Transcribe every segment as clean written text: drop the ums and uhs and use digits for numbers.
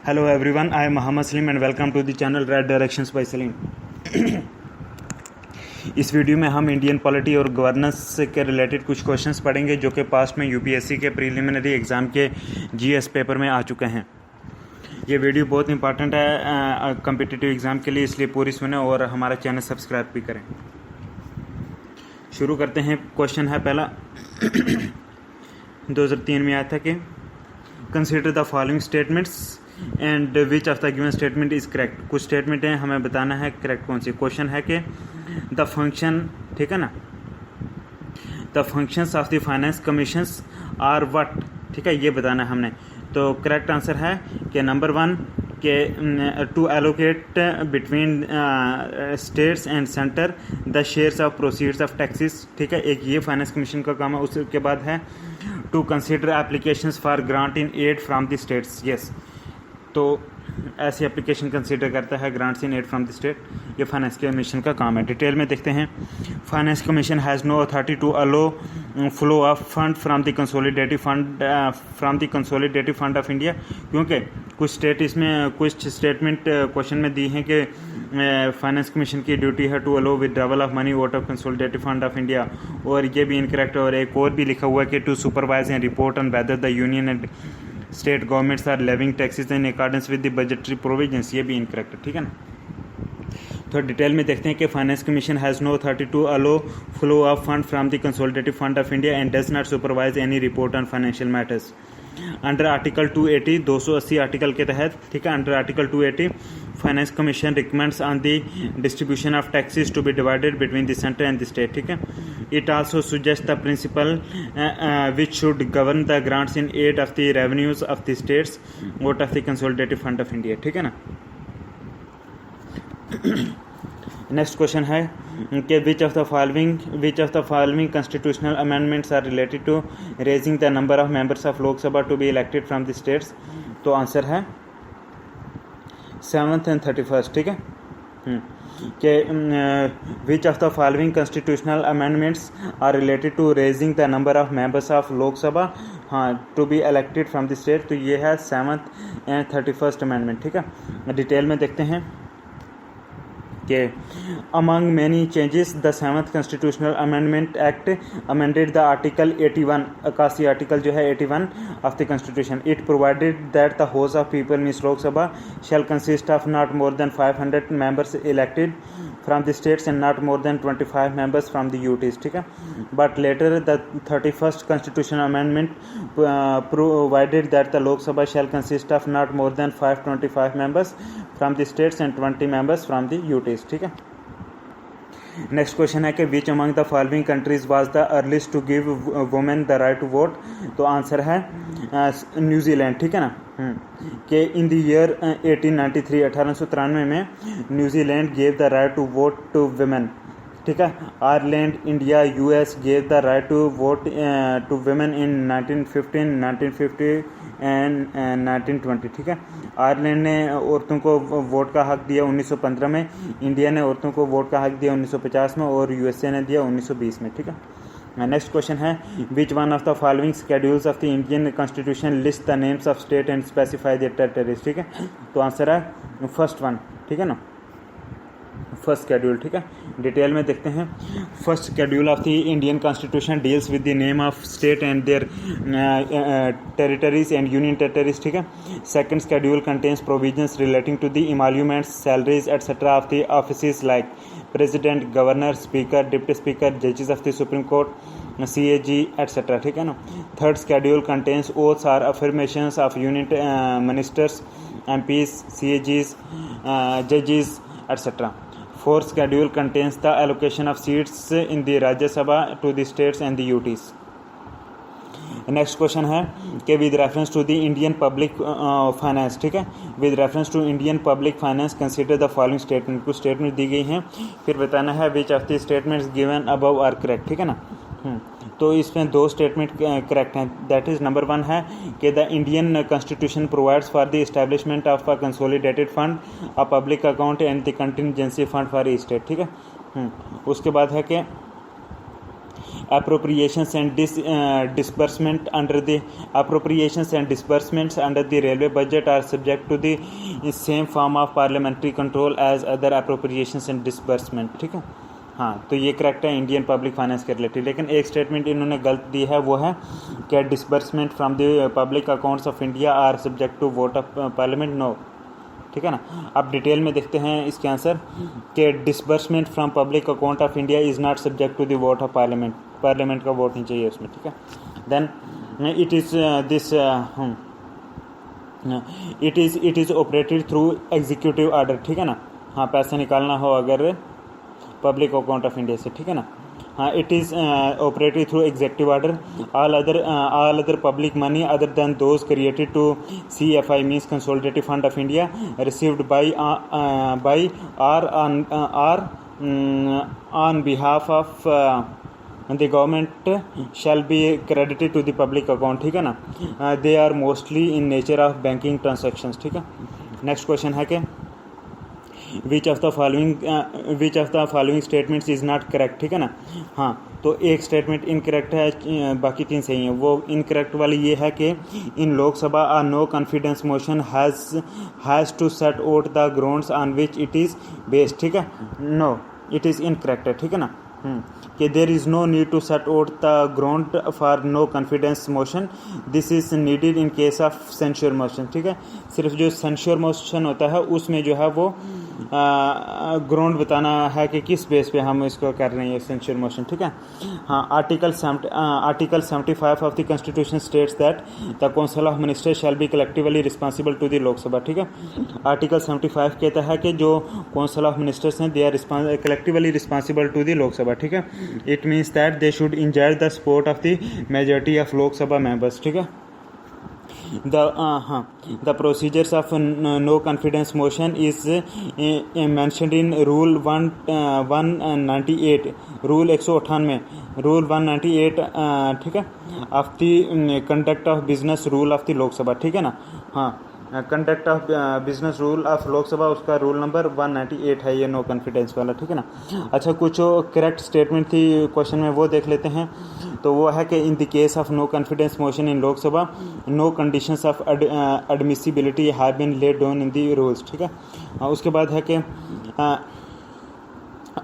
Hello everyone, I am Muhammad Salim and welcome to the channel Right Directions by Salim. इस video में हम Indian polity और governance के related कुछ questions पढ़ेंगे जो कि पास्ट में यूपीएससी के प्रीलिमिनरी एग्ज़ाम के जीएस पेपर में आ चुके हैं। ये वीडियो बहुत इंपॉर्टेंट है कम्पिटिटिव एग्ज़ाम के लिए, इसलिए पूरी सुने और हमारा चैनल सब्सक्राइब भी करें। शुरू करते हैं। क्वेश्चन है पहला 2003 में आया था कि consider the following statements and which of the given statement is correct. कुछ स्टेटमेंट हैं, हमें बताना है करेक्ट कौन सी। क्वेश्चन है कि द फंक्शन, ठीक है ना, the functions of the finance commissions are what, ठीक है, ये बताना है हमने। तो करेक्ट आंसर है कि नंबर 1 के to allocate between states and centre the shares of proceeds of taxes, ठीक है, एक ये फाइनेंस कमीशन का काम है। उसके बाद है to consider applications for grant in aid from the states, yes, तो ऐसी एप्लीकेशन कंसीडर करता है grants in aid from the state, ये फाइनेंस कमीशन का काम है। डिटेल में देखते हैं। Finance commission has no authority to allow flow of fund from the consolidated fund of India, क्योंकि कुछ स्टेट इसमें कुछ स्टेटमेंट क्वेश्चन में दी हैं कि फाइनेंस कमीशन की ड्यूटी है to allow withdrawal of money out of consolidated fund of India, और ये भी इनकरेक्ट है। और एक और भी लिखा हुआ है कि to supervise and report on whether the union and state governments are levying taxes in accordance with the budgetary provisions, ये भी इनकरेक्ट है, ठीक है ना। तो डिटेल में देखते हैं कि finance commission has no authority to allow flow of fund from the consolidated fund of India and does not supervise any report on financial matters under article 280, 280 article के तहत, ठीक है, under article 280 finance commission recommends on the distribution of taxes to be divided between the centre and the state, ठीक है। It also suggest the principle which should govern the grants in aid of the revenues of the states out of the consolidated fund of India, ठीक है ना। Next question है कि which of the following constitutional amendments are related to raising the number of members of Lok Sabha to be elected from the states. तो answer है 7th and 31st, ठीक है। कि which of the following constitutional amendments are related to raising the number of members of Lok Sabha, हाँ, to be elected from the state, तो ये है 7th and 31st amendment, ठीक है। डिटेल में देखते हैं कि among many changes the 7th constitutional amendment act amended the article 81, 81 article जो है 81 of the constitution. It provided that the house of people means Lok Sabha shall consist of not more than 500 members elected from the states and not more than 25 members from the UTs, ठीक है। But later the 31st constitutional amendment provided that the Lok Sabha shall consist of not more than 525 members from the states and 20 members from the UTs, ठीक है। Next question है कि which among the following countries was the earliest to give women the right to vote. तो answer है New Zealand, ठीक है ना। कि इन द ईयर 1893, 1893 में New Zealand gave the right to vote to women, ठीक है। Ireland, India, US gave the right to vote to women in 1915, 1950 and 1920, ठीक है। आयरलैंड ने औरतों को वोट का हक दिया 1915 में, इंडिया ने औरतों को वोट का हक दिया 1950 में और यूएसए ने दिया 1920 में, ठीक है। नेक्स्ट क्वेश्चन है विच one of the following schedules of the Indian constitution list the names of state and specify the territories, ठीक है। तो आंसर है फर्स्ट वन, ठीक है ना, फर्स्ट शेड्यूल, ठीक है। डिटेल में देखते हैं। First schedule of the Indian constitution deals with the name of state and their territories and union territories, ठीक है। Second schedule contains provisions relating to the emoluments, salaries etcetera of the offices like president, governor, speaker, deputy speaker, जजेस of the supreme court, CAG etcetera, ठीक है ना। Third schedule contains oaths और affirmations of union ministers, MPs, CAGs, जजेस etcetera. Fourth schedule contains the allocation of seats in the Rajya Sabha to the states and the UTs. Next question है कि with reference to the Indian public finance, ठीक है, with reference to Indian public finance consider the following statement. कुछ statement दी गई हैं, फिर बताना है which of the statements given above are correct, ठीक है ना। तो इसमें दो स्टेटमेंट करेक्ट हैं, दैट इज़ नंबर 1 है कि the Indian constitution provides for the establishment of a consolidated fund, a public account and the contingency fund for each state, ठीक है। उसके बाद है कि appropriations and disbursement under the appropriations and disbursements under the railway budget are subject to the same form of parliamentary control as other appropriations and disbursement. ठीक है, हाँ, तो ये करेक्ट है इंडियन पब्लिक फाइनेंस के रिलेटेड. लेकिन एक statement इन्होंने गलत दी है, वो है कि disbursement from the public accounts of India are subject to vote of parliament. No, ठीक है ना. अब डिटेल में देखते हैं इसके आंसर कि disbursement from public account of India is not subject to the vote of parliament. Parliament का वोट नहीं चाहिए उसमें. ठीक है, then it is this it is operated through executive order. ठीक है ना, हाँ, पैसा निकालना हो अगर पब्लिक अकाउंट ऑफ इंडिया से. ठीक है ना, हाँ, it is operated through executive order. All other public money other than those created to CFI means consolidated fund of India received by or on behalf of the government shall be credited to the public account. ठीक है ना, they are mostly in nature of banking transactions. ठीक है, next question है कि which of the following statements is not correct. ठीक है ना, हाँ, तो एक स्टेटमेंट इनकरेक्ट है, बाकी 3 सही हैं. वो इनकरेक्ट वाली ये है कि in Lok Sabha a no confidence motion has to set out the grounds on which it is based. ठीक है, नो, इट इज़ इनकरेक्ट है. ठीक है ना, कि there is no need to set out the ground for no confidence motion. This is needed in case of censure motion. ठीक है, सिर्फ जो सेंश्योर मोशन होता है उसमें जो है वो ग्राउंड बताना है कि किस बेस पे हम इसको कर रहे हैं सेंश्योर मोशन. ठीक है, हाँ, article 75 of the constitution states that the council of ministers shall be collectively responsible to the Lok Sabha. ठीक है, आर्टिकल 75 कहता है कि जो काउंसिल ऑफ मिनिस्टर्स हैं they are collectively responsible to the Lok Sabha. ठीक है, it means that they should enjoy the support of the majority of Lok Sabha members. ठीक है, the procedures of no confidence motion is mentioned in rule 198 rule 198 rule 198. ठीक है, of the conduct of business rule of the Lok Sabha. ठीक है ना, हाँ, conduct of business rule of Lok Sabha उसका rule number 198 है ये नो कॉन्फिडेंस वाला. ठीक है ना. अच्छा, कुछ करेक्ट स्टेटमेंट थी क्वेश्चन में, वो देख लेते हैं. तो वो है कि in the case of no confidence motion in Lok Sabha no conditions of admissibility have been laid down in the rules. ठीक है, उसके बाद है कि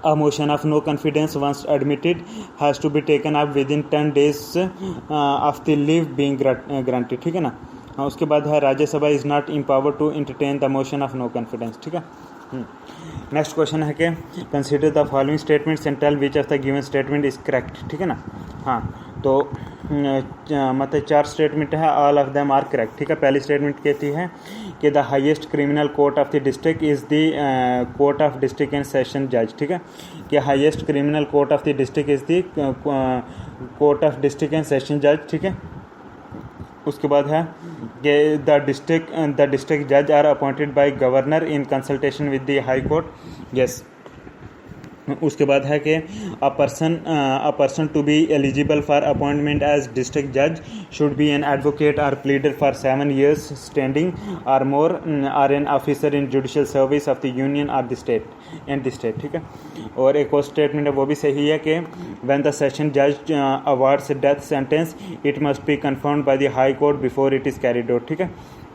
a motion of no confidence once admitted has to be taken up within 10 days of the leave being granted. ठीक है ना. उसके बाद है Rajya Sabha is not empower to entertain the motion of no confidence. ठीक है, नेक्स्ट क्वेश्चन है कि consider the following statements and tell which of the given statement is correct. ठीक है ना, हाँ, तो मतलब 4 स्टेटमेंट है, all of them are correct. ठीक है, पहली स्टेटमेंट कहती है कि the highest criminal court of the district is the court of district and session जज. ठीक है, कि highest criminal court of the district is the court of district and session जज. ठीक है, उसके बाद है कि द डिस्ट्रिक्ट जज are appointed by governor in consultation with the high court. Yes, उसके बाद है कि a person to be eligible for appointment as district जज शुड बी एन एडवोकेट और प्लीडर फॉर 7 years स्टैंडिंग और more or an officer in judicial service of the union और the state and the state. ठीक है, और एक और statement है वो भी सही है कि व्हेन द सेशन जज awards death sentence it must be confirmed by the high court before it is carried out. ठीक है,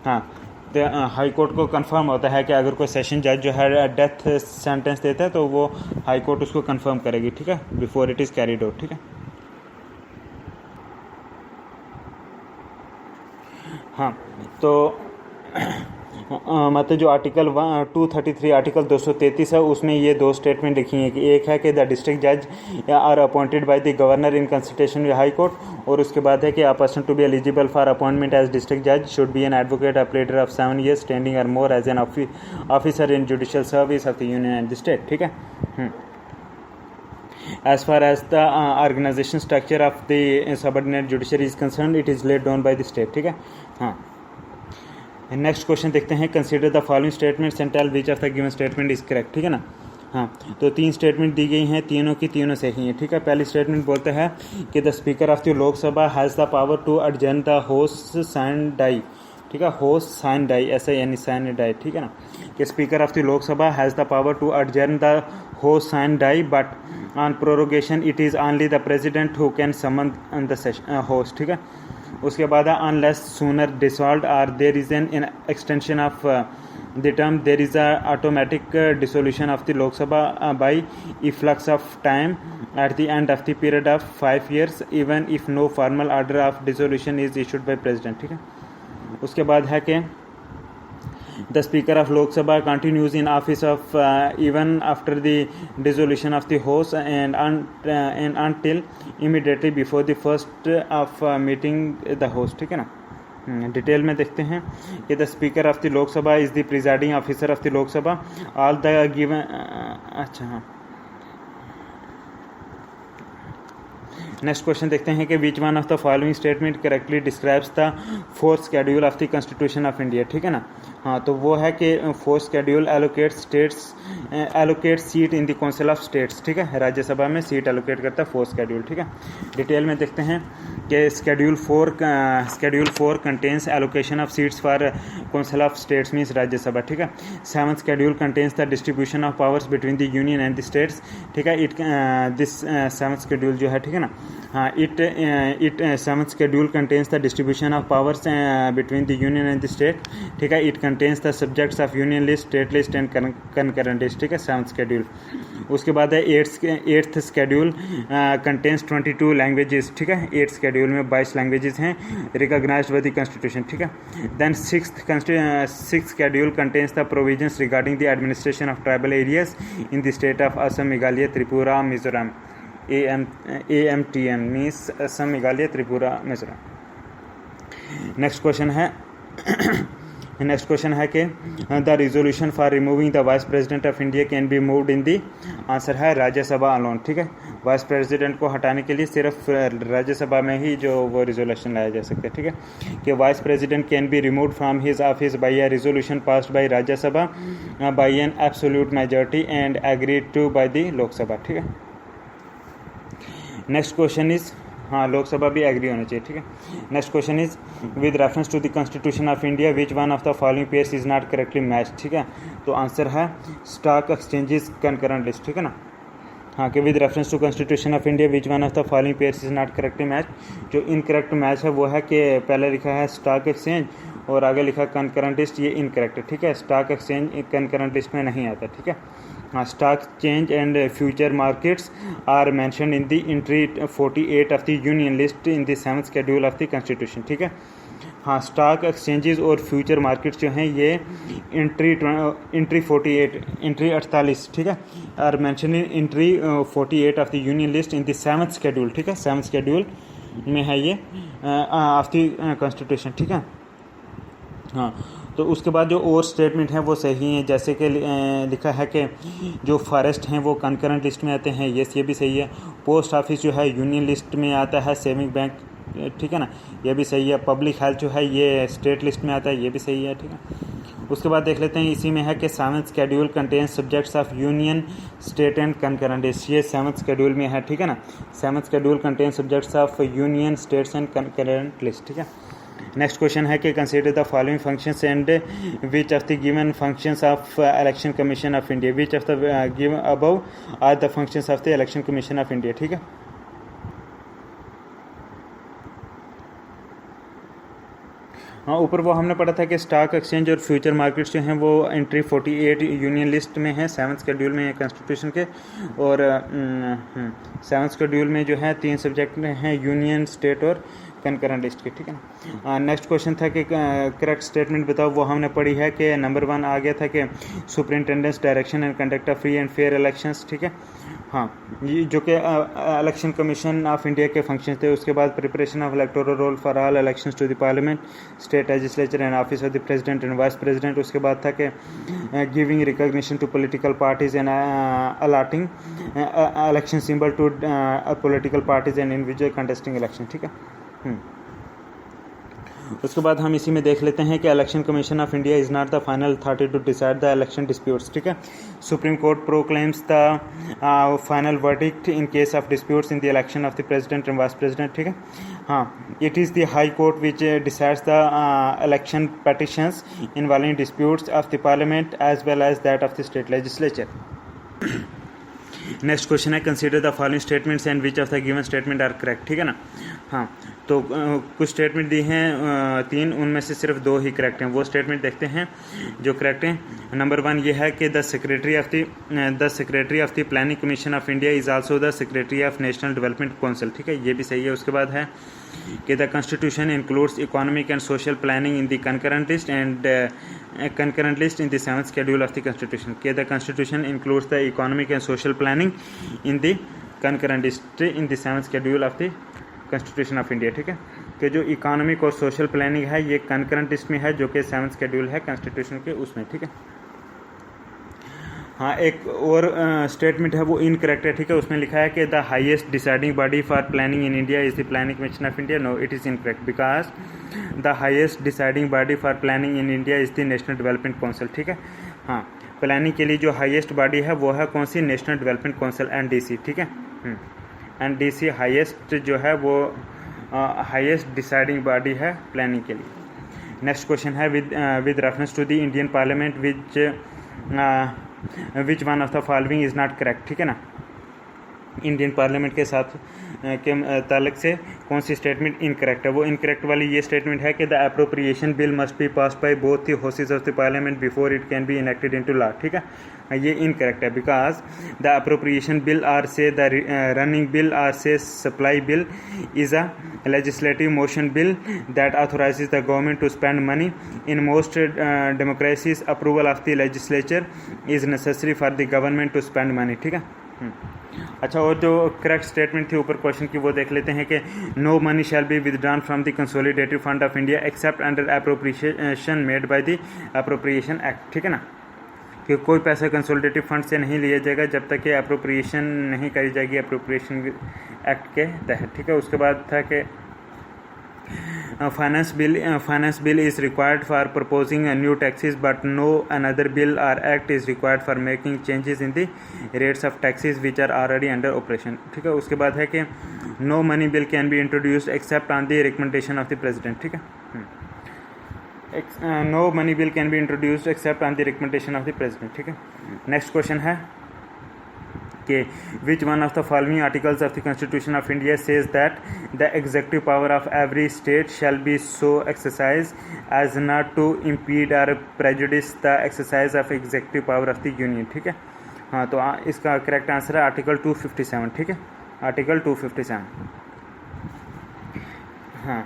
हाँ, हाई कोर्ट को कंफर्म होता है कि अगर कोई सेशन जज जो है डेथ सेंटेंस देता है तो वो हाई कोर्ट उसको कंफर्म करेगी. ठीक है, before it is carried out. ठीक है, हाँ, तो मतलब जो आर्टिकल 233 आर्टिकल 233 है उसमें ये 2 स्टेटमेंट लिखी हैं कि एक है कि द डिस्ट्रिक्ट जज are appointed by the governor in consultation with high court, और उसके बाद है कि a person to be eligible for appointment as district जज शुड बी एन एडवोकेट और प्लीडर ऑफ 7 years स्टैंडिंग और more as an officer in judicial service of the union and the state. ठीक है, as far as the organization structure of the subordinate judiciary is concerned it is laid down by the state. ठीक है, हाँ. Next question देखते हैं, consider the following statements and tell which of the given statement is correct. ठीक है ना, हाँ, तो 3 स्टेटमेंट दी गई हैं, तीनों की तीनों सही हैं. ठीक है, पहली स्टेटमेंट बोलता है कि the speaker of the Lok Sabha has the power to adjourn the house sine die. ठीक है, होस्ट साइन डाई, ऐसे यानी साइन डाई, ठीक है ना, कि speaker of the Lok Sabha has the power to adjourn the house sine die but on prorogation it is only the president who can summon the house, ठीक है। उसके बाद unless sooner dissolved or there is an extension of the term there is a automatic dissolution of the Lok Sabha by efflux of time at the end of the period of 5 years even if no formal order of dissolution is issued by president, ठीक है। उसके बाद है कि the speaker of Lok Sabha continues in office of even after the dissolution of the house and until immediately before the first of meeting the host, ठीक है ना। Detail में देखते हैं कि the speaker of the Lok Sabha is the presiding officer of the Lok Sabha all the given, अच्छा हाँ, next question देखते हैं कि which one of the following statement correctly describes the fourth schedule of the constitution of India, ठीक है ना। हाँ, तो वो है कि fourth schedule allocate seat in the council of states, ठीक है, राज्यसभा में सीट एलोकेट करता है फोर्थ शेड्यूल, ठीक है। डिटेल में देखते हैं कि schedule 4 contains allocation of seats for council of states means Rajya Sabha, ठीक है। Seventh schedule contains the distribution of powers between the union and the states, ठीक है। दिस सेवंथ शेड्यूल जो है, ठीक है ना, हाँ, it seventh schedule contains the distribution of powers between the union and the state, ठीक है। It contains the subjects of union list, state list and concurrent list, ठीक है, सेवंथ शेड्यूल। उसके बाद है एट्थ शेड्यूल कंटेन्स 22 लैंग्वेजेस, ठीक है। Eighth schedule में 22 लैंग्वेजेस हैं रिकॉग्नाइज्ड बाय द कॉन्स्टिट्यूशन, ठीक है। Then sixth schedule contains the provisions regarding the administration of tribal areas in the state of Assam, Meghalaya, Tripura, Mizoram. AMTM means Assam, Meghalaya, Tripura, Mizoram. Next question है कि the resolution for removing the vice president of India can be moved in the, answer है Rajya Sabha alone, ठीक है। Vice president को हटाने के लिए सिर्फ राज्यसभा में ही जो वो रिजोल्यूशन लाया जा सकता है, ठीक है, कि vice president can be removed from his office by a resolution passed by Rajya Sabha by an absolute majority and agreed to by the Lok Sabha, ठीक है। नेक्स्ट क्वेश्चन इज, हाँ, लोकसभा भी एग्री होना चाहिए, ठीक है। Next question is with reference to the constitution of India which one of the following pairs is not correctly match, ठीक है। तो आंसर है स्टॉक एक्सचेंजेस कंकरेंट लिस्ट, ठीक है ना। हाँ, कि with reference to constitution of India which one of the following pairs is not correctly match, जो इनकरेक्ट मैच है वो है कि पहले लिखा है स्टॉक एक्सचेंज और आगे लिखा कंकरेंट लिस्ट, ये इनकरेक्ट है, ठीक है। स्टॉक एक्सचेंज कंकरेंट लिस्ट में नहीं आता, ठीक है। हाँ, stock change and future markets are mentioned in the entry 48 of the union list in the 7th schedule of the constitution, ठीक है। हाँ, स्टॉक एक्सचेंजेस और फ्यूचर मार्केट्स जो हैं ये एंट्री 48, ठीक है, are mention in entry 48 of the union list in the 7th schedule, ठीक है, 7th शेड्यूल में है ये ऑफ द कॉन्स्टिट्यूशन, ठीक है। हाँ, तो उसके बाद जो और स्टेटमेंट हैं वो सही हैं, जैसे कि लिखा है कि जो फॉरेस्ट हैं वो कंकरेंट लिस्ट में आते हैं, ये भी सही है। पोस्ट ऑफिस जो है यूनियन लिस्ट में आता है, सेविंग बैंक, ठीक है ना, ये भी सही है। पब्लिक हेल्थ जो है ये स्टेट लिस्ट में आता है, ये भी सही है, ठीक है। उसके बाद देख लेते हैं, इसी में है कि 7th schedule contains subjects of union, state and concurrent list, ये 7th शेड्यूल में है, ठीक है ना। 7th schedule contains subjects of union, states and concurrent list, ठीक है। नेक्स्ट क्वेश्चन है कि consider the following functions and which of the given functions of election commission of India, which of the given above are the functions of the election commission of India, ठीक है। हाँ, ऊपर वो हमने पढ़ा था कि स्टॉक एक्सचेंज और फ्यूचर मार्केट्स जो हैं वो एंट्री 48 यूनियन लिस्ट में है 7th शेड्यूल में कॉन्स्टिट्यूशन के, और 7th शेड्यूल में जो है 3 सब्जेक्ट हैं, यूनियन, स्टेट और कंकरेंट लिस्ट के, ठीक है ना। नेक्स्ट क्वेश्चन था कि करेक्ट स्टेटमेंट बताओ, वो हमने पढ़ी है कि नंबर 1 आ गया था कि superintendence direction and conduct of free and fair elections, ठीक है। हाँ, ये जो कि इलेक्शन कमीशन ऑफ इंडिया के फंक्शन थे। उसके बाद preparation of electoral roll for all elections to the parliament, state legislature and office of the president and vice president. उसके बाद था कि giving recognition to political parties and allotting election symbol to political parties and individual contesting election, ठीक है। उसके बाद हम इसी में देख लेते हैं कि election commission of India is not the final authority to decide the election disputes, ठीक है। Supreme court proclaims the final verdict in case of disputes in the election of the president and vice president, ठीक है। हाँ, it is the high court which decides the election petitions involving disputes of the parliament as well as that of the state legislature. Next question है consider the following statements and which of the given statement are correct, ठीक है ना। हाँ, तो कुछ statement दी हैं 3, उनमें से सिर्फ 2 ही करेक्ट हैं। वो स्टेटमेंट देखते हैं जो करेक्ट हैं। नंबर 1 ये है कि the secretary of the planning commission of India is also the secretary of national development council, ठीक है, ये भी सही है। उसके बाद है कि the constitution includes economic and social planning in the concurrent list in the 7th schedule of the constitution, कि the constitution includes the economic and social planning in the concurrent list in the 7th schedule of the constitution of India, ठीक है। कि जो economic और social planning है ये concurrent list में है जो कि 7th schedule है कॉन्स्टिट्यूशन के उसमें, ठीक है। हाँ, एक और स्टेटमेंट है वो इनकरेक्ट है, ठीक है। उसमें लिखा है कि the highest deciding body for planning in India is the planning commission of India. No, it is incorrect because the highest deciding body for planning in India is the national development council, ठीक है। हाँ, planning के लिए जो highest body है वो है कौन सी, नेशनल डेवलपमेंट काउंसिल NDC, ठीक है। NDC हाईएस्ट जो है वो हाईएस्ट डिसाइडिंग बॉडी है प्लानिंग के लिए। नेक्स्ट क्वेश्चन है with reference to the Indian parliament which one of the following is not correct, ठीक है ना। इंडियन पार्लियामेंट के साथ के ताल्लुक से कौन सी स्टेटमेंट इनकरेक्ट है। वो इनकरेक्ट वाली ये स्टेटमेंट है कि the appropriation bill must be passed by both the houses of the parliament before it can be enacted into law, ठीक है। ये इनकरेक्ट है because the appropriation bill or say the running bill or say supply bill is a legislative motion bill that authorizes the government to spend money. In most democracies, approval of the legislature is necessary for the government to spend money, ठीक है। अच्छा, और जो correct statement थी ऊपर question की वो देख लेते हैं कि no money shall be withdrawn from the consolidated fund of India except under appropriation made by the appropriation act, ठीक है ना। कि कोई पैसा कंसोलिडेटेड फंड से नहीं लिया जाएगा जब तक कि अप्रोप्रिएशन नहीं करी जाएगी अप्रोप्रिएशन एक्ट के तहत, ठीक है। उसके बाद था कि finance bill is required for proposing new taxes but no another bill और act is required for making changes in the rates of taxes which are already under operation, ठीक है। उसके बाद है कि no money bill can be introduced except on the recommendation of the president, ठीक है। No money bill can be introduced except on the recommendation of the president, ठीक है। नेक्स्ट क्वेश्चन है कि which one of the following articles of the constitution of India says that the executive power of every state shall be so exercise as not to impede और prejudice the exercise of executive power of the union, ठीक है। हाँ, तो इसका correct answer है article 257, ठीक है, article 257। हाँ,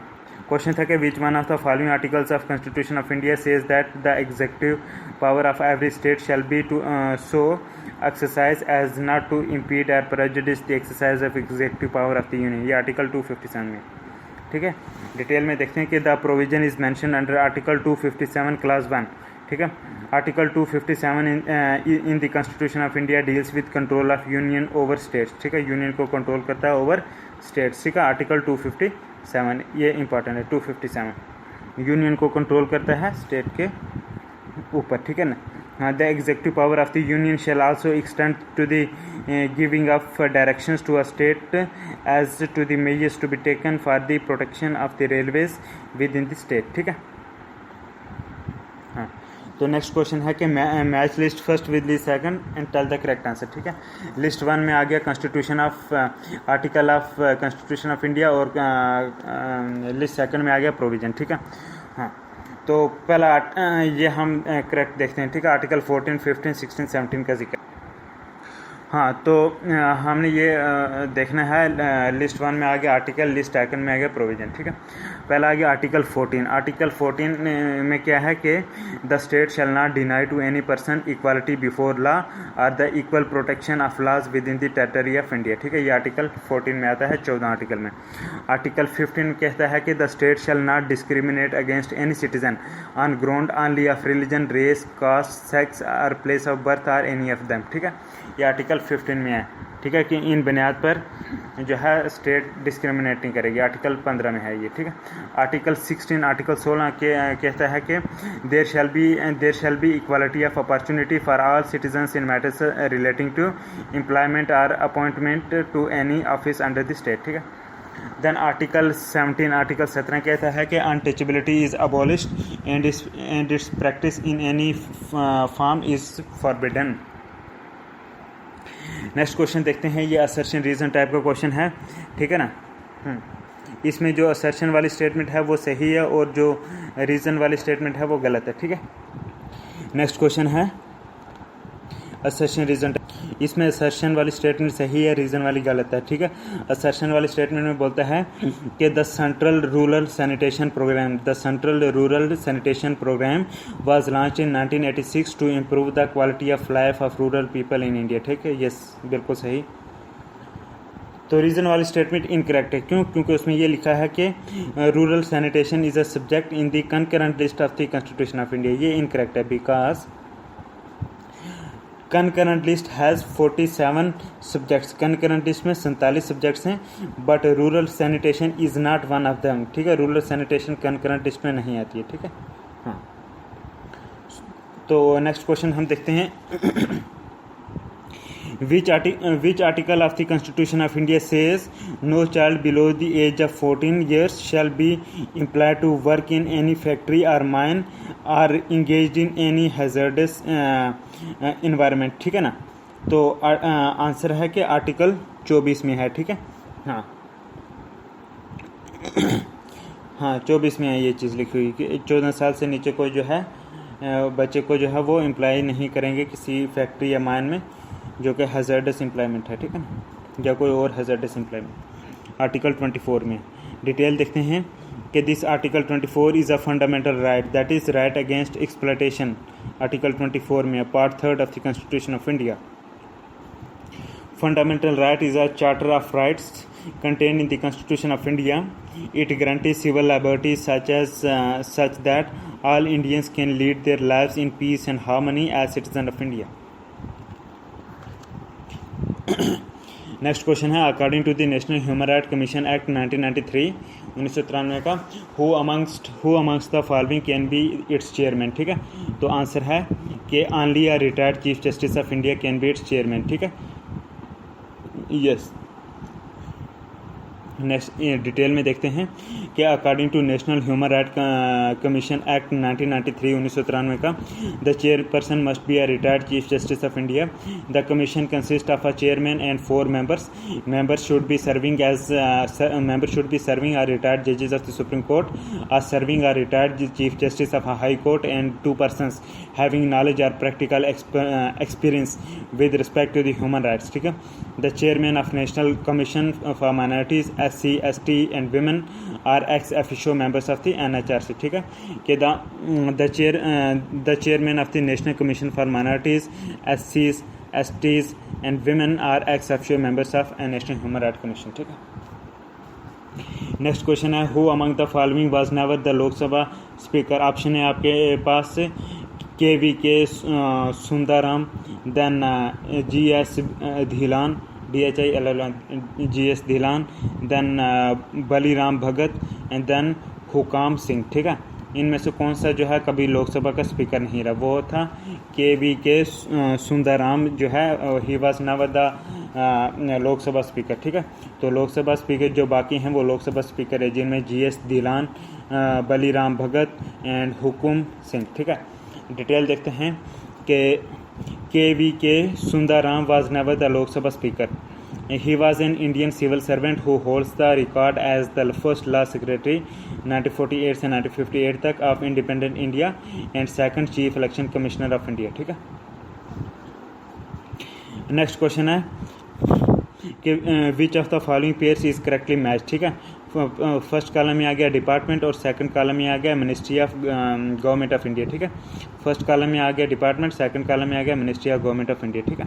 क्वेश्चन था कि which one of the following articles of constitution of India says that the executive power of every state shall be to so exercise as not to impede और prejudice the exercise of executive power of the union, ये article 257 में, ठीक है। Detail में देखते हैं कि the provision is mention under article 257 clause 1, ठीक है। Article 257 in the constitution of India deals with control of union over states, ठीक है। यूनियन को कंट्रोल करता है ओवर स्टेट्स, ठीक है। आर्टिकल 257 ये इंपॉर्टेंट है। 257 यूनियन को कंट्रोल करता है स्टेट के ऊपर, ठीक है ना। हाँ, the executive power of the union shall also extend to the giving of directions to a state as to the measures to be taken for the protection of the railways within the state, ठीक है। हाँ, तो next question है कि match list first with list second and tell the correct answer, ठीक है। List 1 में आ गया constitution of article of constitution of India और लिस्ट सेकंड में आ गया प्रोविजन, ठीक है। हाँ, तो पहला ये हम करेक्ट देखते हैं, ठीक है। आर्टिकल 14, 15, 16, 17 का जिक्र। हाँ, तो हमने ये देखना है लिस्ट 1 में आ गया आर्टिकल, लिस्ट सेकंड में आ गया प्रोविजन, ठीक है। पहला आ गया आर्टिकल 14। आर्टिकल 14 में क्या है कि the state shall not deny to any person equality before law और the equal protection of laws within the territory of India, ठीक है। ये आर्टिकल 14 में आता है 14 आर्टिकल में। आर्टिकल 15 कहता है कि the state shall not discriminate against any citizen on ground only of religion, race, caste, sex or place of birth or any of them, ठीक है। ये आर्टिकल 15 में है। ठीक है, कि इन बुनियाद पर जो है स्टेट डिस्क्रिमिनेट नहीं करेगी। आर्टिकल 15 में है ये, ठीक है। आर्टिकल 16 कहता है कि there shall be equality of opportunity for all citizens in matters relating to employment और appointment to any office under the state, ठीक है। देन आर्टिकल 17 कहता है कि untouchability is abolished and its practice in any form is forbidden. Next question देखते हैं, ये assertion reason type का क्वेश्चन है, ठीक है ना। इसमें जो असर्शन वाली स्टेटमेंट है वो सही है और जो रीजन वाली स्टेटमेंट है वो गलत है, ठीक है। नेक्स्ट क्वेश्चन है असर्शन रीजन। इसमें असर्शन वाली स्टेटमेंट सही है, रीजन वाली गलत है, ठीक है। असर्शन वाली स्टेटमेंट में बोलता है कि the central rural sanitation programme was launched in 1986 to improve the quality of life of rural people in India, ठीक है। यस, बिल्कुल सही। तो रीजन वाली स्टेटमेंट इनकरेक्ट है, क्यों? क्योंकि उसमें ये लिखा है कि rural sanitation is a subject in the concurrent list of the constitution of India. ये इनकरेक्ट है because concurrent list has 47 subjects. Concurrent list में 47 सब्जेक्ट्स हैं, but rural sanitation is not one of them, ठीक है। Rural sanitation concurrent list में नहीं आती है, ठीक है। हाँ, तो नेक्स्ट क्वेश्चन हम देखते हैं Which article of the Constitution of India says no child below the age of 14 years shall be employed to work in any factory or mine or engaged in any hazardous environment, ठीक है ना। तो answer है कि article 24 में है, ठीक है। हाँ हाँ 24 में है ये चीज़ लिखी हुई कि 14 साल से नीचे कोई जो है बच्चे को जो है वो एम्प्लॉय नहीं करेंगे किसी फैक्ट्री या माइन में जो कि हैज़र्डस एम्प्लॉयमेंट है, ठीक है ना, या कोई और हैज़र्डस एम्प्लॉयमेंट। आर्टिकल 24 में डिटेल देखते हैं कि this article 24 is a fundamental right that is right against exploitation. Article 24 में part 3 of the constitution of India. Fundamental right is a charter of rights contained in the Constitution of India. It guarantees civil liberties such that all Indians can lead their lives in peace and harmony as citizens of India. Next question है, according to the national human right commission act 1993 1993 का who amongst the following can be its chairman, ठीक है। तो answer है कि only a retired chief justice of India can be its chairman, ठीक है। Yes, next detail में देखते हैं कि according to national human right commission act 1993 1993 का the chairperson must be a retired chief justice of India. The commission consist of a chairman and 4 members. Members should be serving are retired judges of the Supreme Court, or serving are retired chief justice of a high court, and 2 persons having knowledge or practical experience with respect to the human rights, ठीक है। The chairman of National Commission for Minorities, SC, ST and women are ex officio members of the NHRC, ठीक है। कि the chairman of the National Commission for Minorities, SCs, STs and women are ex officio members of a National Human Rights Commission, ठीक है। Next question है, who among the following was never the Lok Sabha speaker. Option है आपके पास KVK Sundaram, then GS Dhillon, GS Dhillon, then Baliram Bhagat and then Hukam Singh, ठीक है। इनमें से कौन सा जो है कभी लोकसभा का स्पीकर नहीं रहा, वो था KVK सुंदराम जो है, he was never the Lok Sabha speaker, ठीक है। तो लोकसभा स्पीकर जो बाकी हैं वो लोकसभा स्पीकर है जिनमें GS धीलान, बलीराम भगत एंड हुकुम सिंह, ठीक है। डिटेल देखते हैं कि KVK Sundaram was never the Lok Sabha speaker. He was an Indian civil servant who holds the record as the first law secretary 1948 से 1958 तक of independent India and second chief election commissioner of India. ठीक है. Next question है कि which of the following pairs is correctly match. ठीक है. First column में आ गया डिपार्टमेंट और सेकंड कॉलम में आ गया ministry of government of India. ठीक है. फर्स्ट कॉलम में आ गया डिपार्टमेंट, सेकंड कॉलम में आ गया ministry of government of India. ठीक है.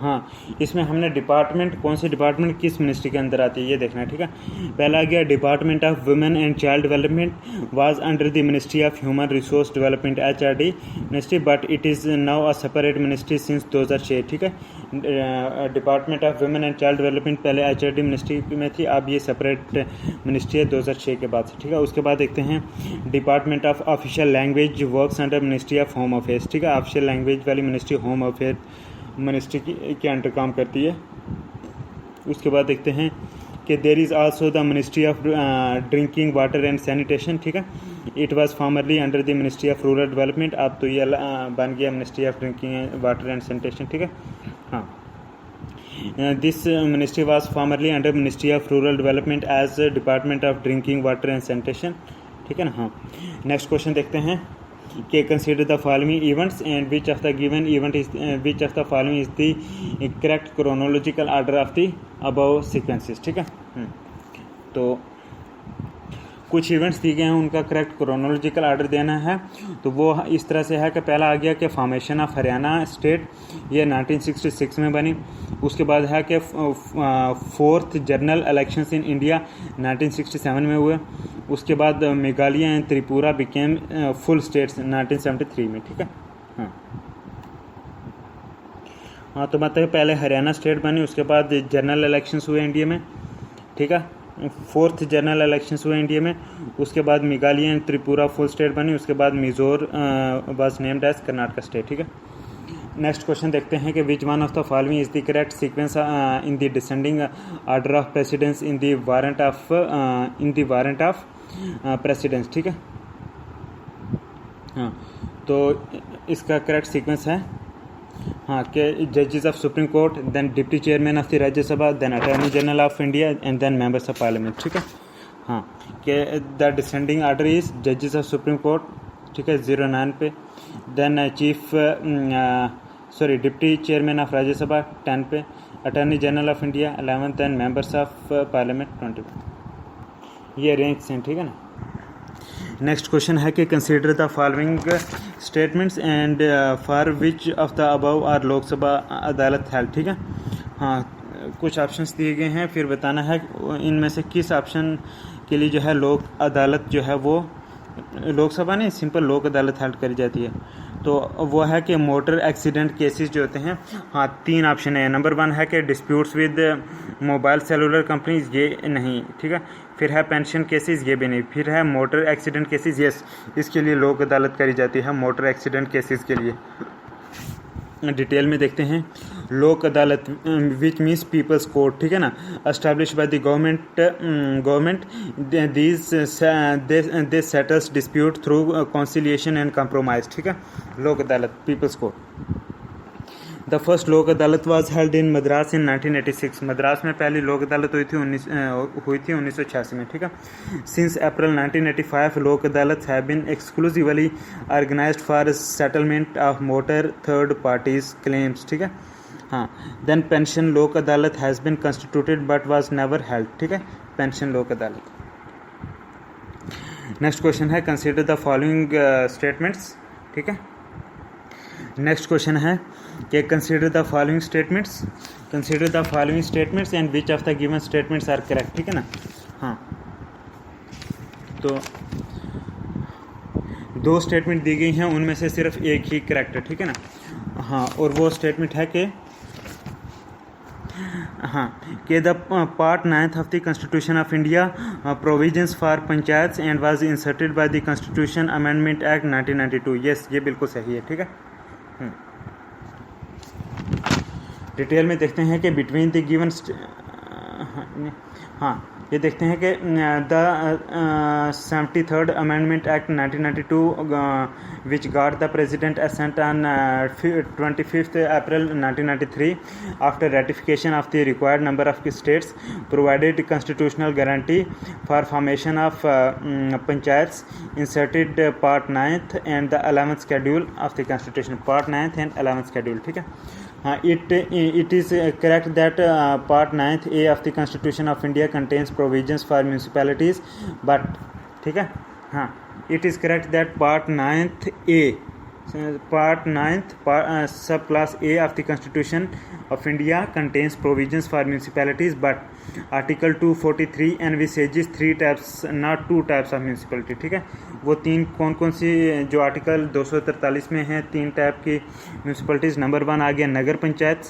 हाँ, इसमें हमने डिपार्टमेंट, कौन से डिपार्टमेंट किस मिनिस्ट्री के अंदर आती है ये देखना है, ठीक है। पहला आ गया department of women and child development was under the ministry of human resource development HRD ministry, but it is now a separate ministry since 2006, ठीक है। Department of women and child development पहले HRD मिनिस्ट्री में थी, अब ये separate ministry है 2006 के बाद से, ठीक है। उसके बाद देखते हैं department of official language works under ministry of home affairs, ठीक है। ऑफिशियल लैंग्वेज वाली मिनिस्ट्री होम अफेयर मिनिस्ट्री के अंडर काम करती है। उसके बाद देखते हैं कि there is also the ministry of drinking water and sanitation, ठीक है। It was formerly under the ministry of rural development, अब तो ये बन गया ministry of drinking water and sanitation, ठीक है। हाँ, this ministry was formerly under ministry of rural development as department of drinking water and sanitation, ठीक है ना। हाँ, नेक्स्ट क्वेश्चन देखते हैं कि consider the following events and which of the given event is which of the following is the correct chronological order of the above sequences, ठीक है। तो कुछ इवेंट्स दिए गए हैं, उनका करेक्ट क्रोनोलॉजिकल ऑर्डर देना है। तो वो इस तरह से है कि पहला आ गया कि फॉर्मेशन ऑफ हरियाणा स्टेट, ये 1966 में बनी। उसके बाद है कि fourth general elections in India 1967 में हुए। उसके बाद Meghalaya and Tripura became full states 1973 में, ठीक है। हाँ, तो मतलब पहले हरियाणा स्टेट बनी, उसके बाद जनरल इलेक्शंस हुए इंडिया में, ठीक है। फोर्थ जनरल इलेक्शंस हुए इंडिया में। उसके बाद Meghalaya and Tripura full state बनी। उसके बाद Mysore was named as Karnataka state, ठीक है। नेक्स्ट क्वेश्चन देखते हैं कि which one of the following is the correct sequence in the descending order of precedence in the warrant of precedence, ठीक है। हाँ, तो इसका करेक्ट सीक्वेंस है हाँ कि जजेस of supreme court, then deputy chairman of the Rajya Sabha, then attorney general of India and then members of parliament, ठीक है। हाँ, कि द डिसेंडिंग ऑर्डर इज जजेस ऑफ सुप्रीम कोर्ट, ठीक है, 09 पे, then deputy chairman of Rajya Sabha 10 पे, attorney general of India 11, then members of parliament 20 पे। ये रेंज हैं, ठीक है ना। नेक्स्ट क्वेश्चन है कि consider the following statements and for which of the above are Lok Sabha Adalat held, ठीक है। हाँ, कुछ ऑप्शंस दिए गए हैं, फिर बताना है इनमें से किस ऑप्शन के लिए जो है लोक अदालत जो है वो लोकसभा नहीं सिंपल लोक अदालत हेल्ड करी जाती है। तो वो है कि मोटर एक्सीडेंट केसेस जो होते हैं, हाँ 3 ऑप्शन है। नंबर 1 है कि disputes with mobile cellular companies, ये नहीं, ठीक है। फिर है पेंशन केसेस, ये भी नहीं। फिर है मोटर एक्सीडेंट केसेस, यस, इसके लिए लोक अदालत करी जाती है मोटर एक्सीडेंट केसेस के लिए। डिटेल में देखते हैं। लोक अदालत विच मीन्स पीपल्स कोर्ट, ठीक है ना, establish by the government they settles dispute through conciliation and compromise, ठीक है। लोक अदालत पीपल्स कोर्ट। द फर्स्ट लोक अदालत वाज हेल्ड इन मद्रास इन 1986, मद्रास में पहली लोक अदालत हुई थी 1986 में, ठीक है। Since April 1985 Lok Adalat have been exclusively organised for settlement of motor third parties claims, ठीक है। हाँ, then pension Lok Adalat has been constituted but was never held, ठीक है, pension Lok Adalat. Next question है कंसीडर द फॉलोइंग स्टेटमेंट्स, ठीक है। नेक्स्ट क्वेश्चन है कि consider the following statements and which of the given statements are correct, ठीक है ना। हाँ, तो 2 स्टेटमेंट दी गई हैं, उनमें से सिर्फ एक ही करेक्ट है, ठीक है ना। हाँ, और वो स्टेटमेंट है कि the part 9th of the constitution of India provisions for panchayats and was inserted by the constitution amendment act 1992, yes, ये बिल्कुल सही है, ठीक है। डिटेल में देखते हैं कि बिटवीन द गिवन हाँ, ये देखते हैं कि the 73rd amendment act 1992 which got the president assent on 25th April 1993 after ratification of the required number of states provided constitutional guarantee for formation of panchayats inserted part 9th and the 11th schedule of the constitution, part 9th and 11th schedule, ठीक है। हाँ, it is correct that part 9th A of the Constitution of India contains provisions for municipalities, but ठीक है, हाँ, it is correct that part 9th A Part 9th, subclass A of the Constitution of India contains provisions for municipalities, but Article 243 envisages 3 types, not 2 types of municipality. ठीक है, वो तीन कौन कौन सी जो आर्टिकल 243 में हैं, 3 टाइप की म्यूनसिपलिटीज़. नंबर 1 आ गया नगर पंचायत,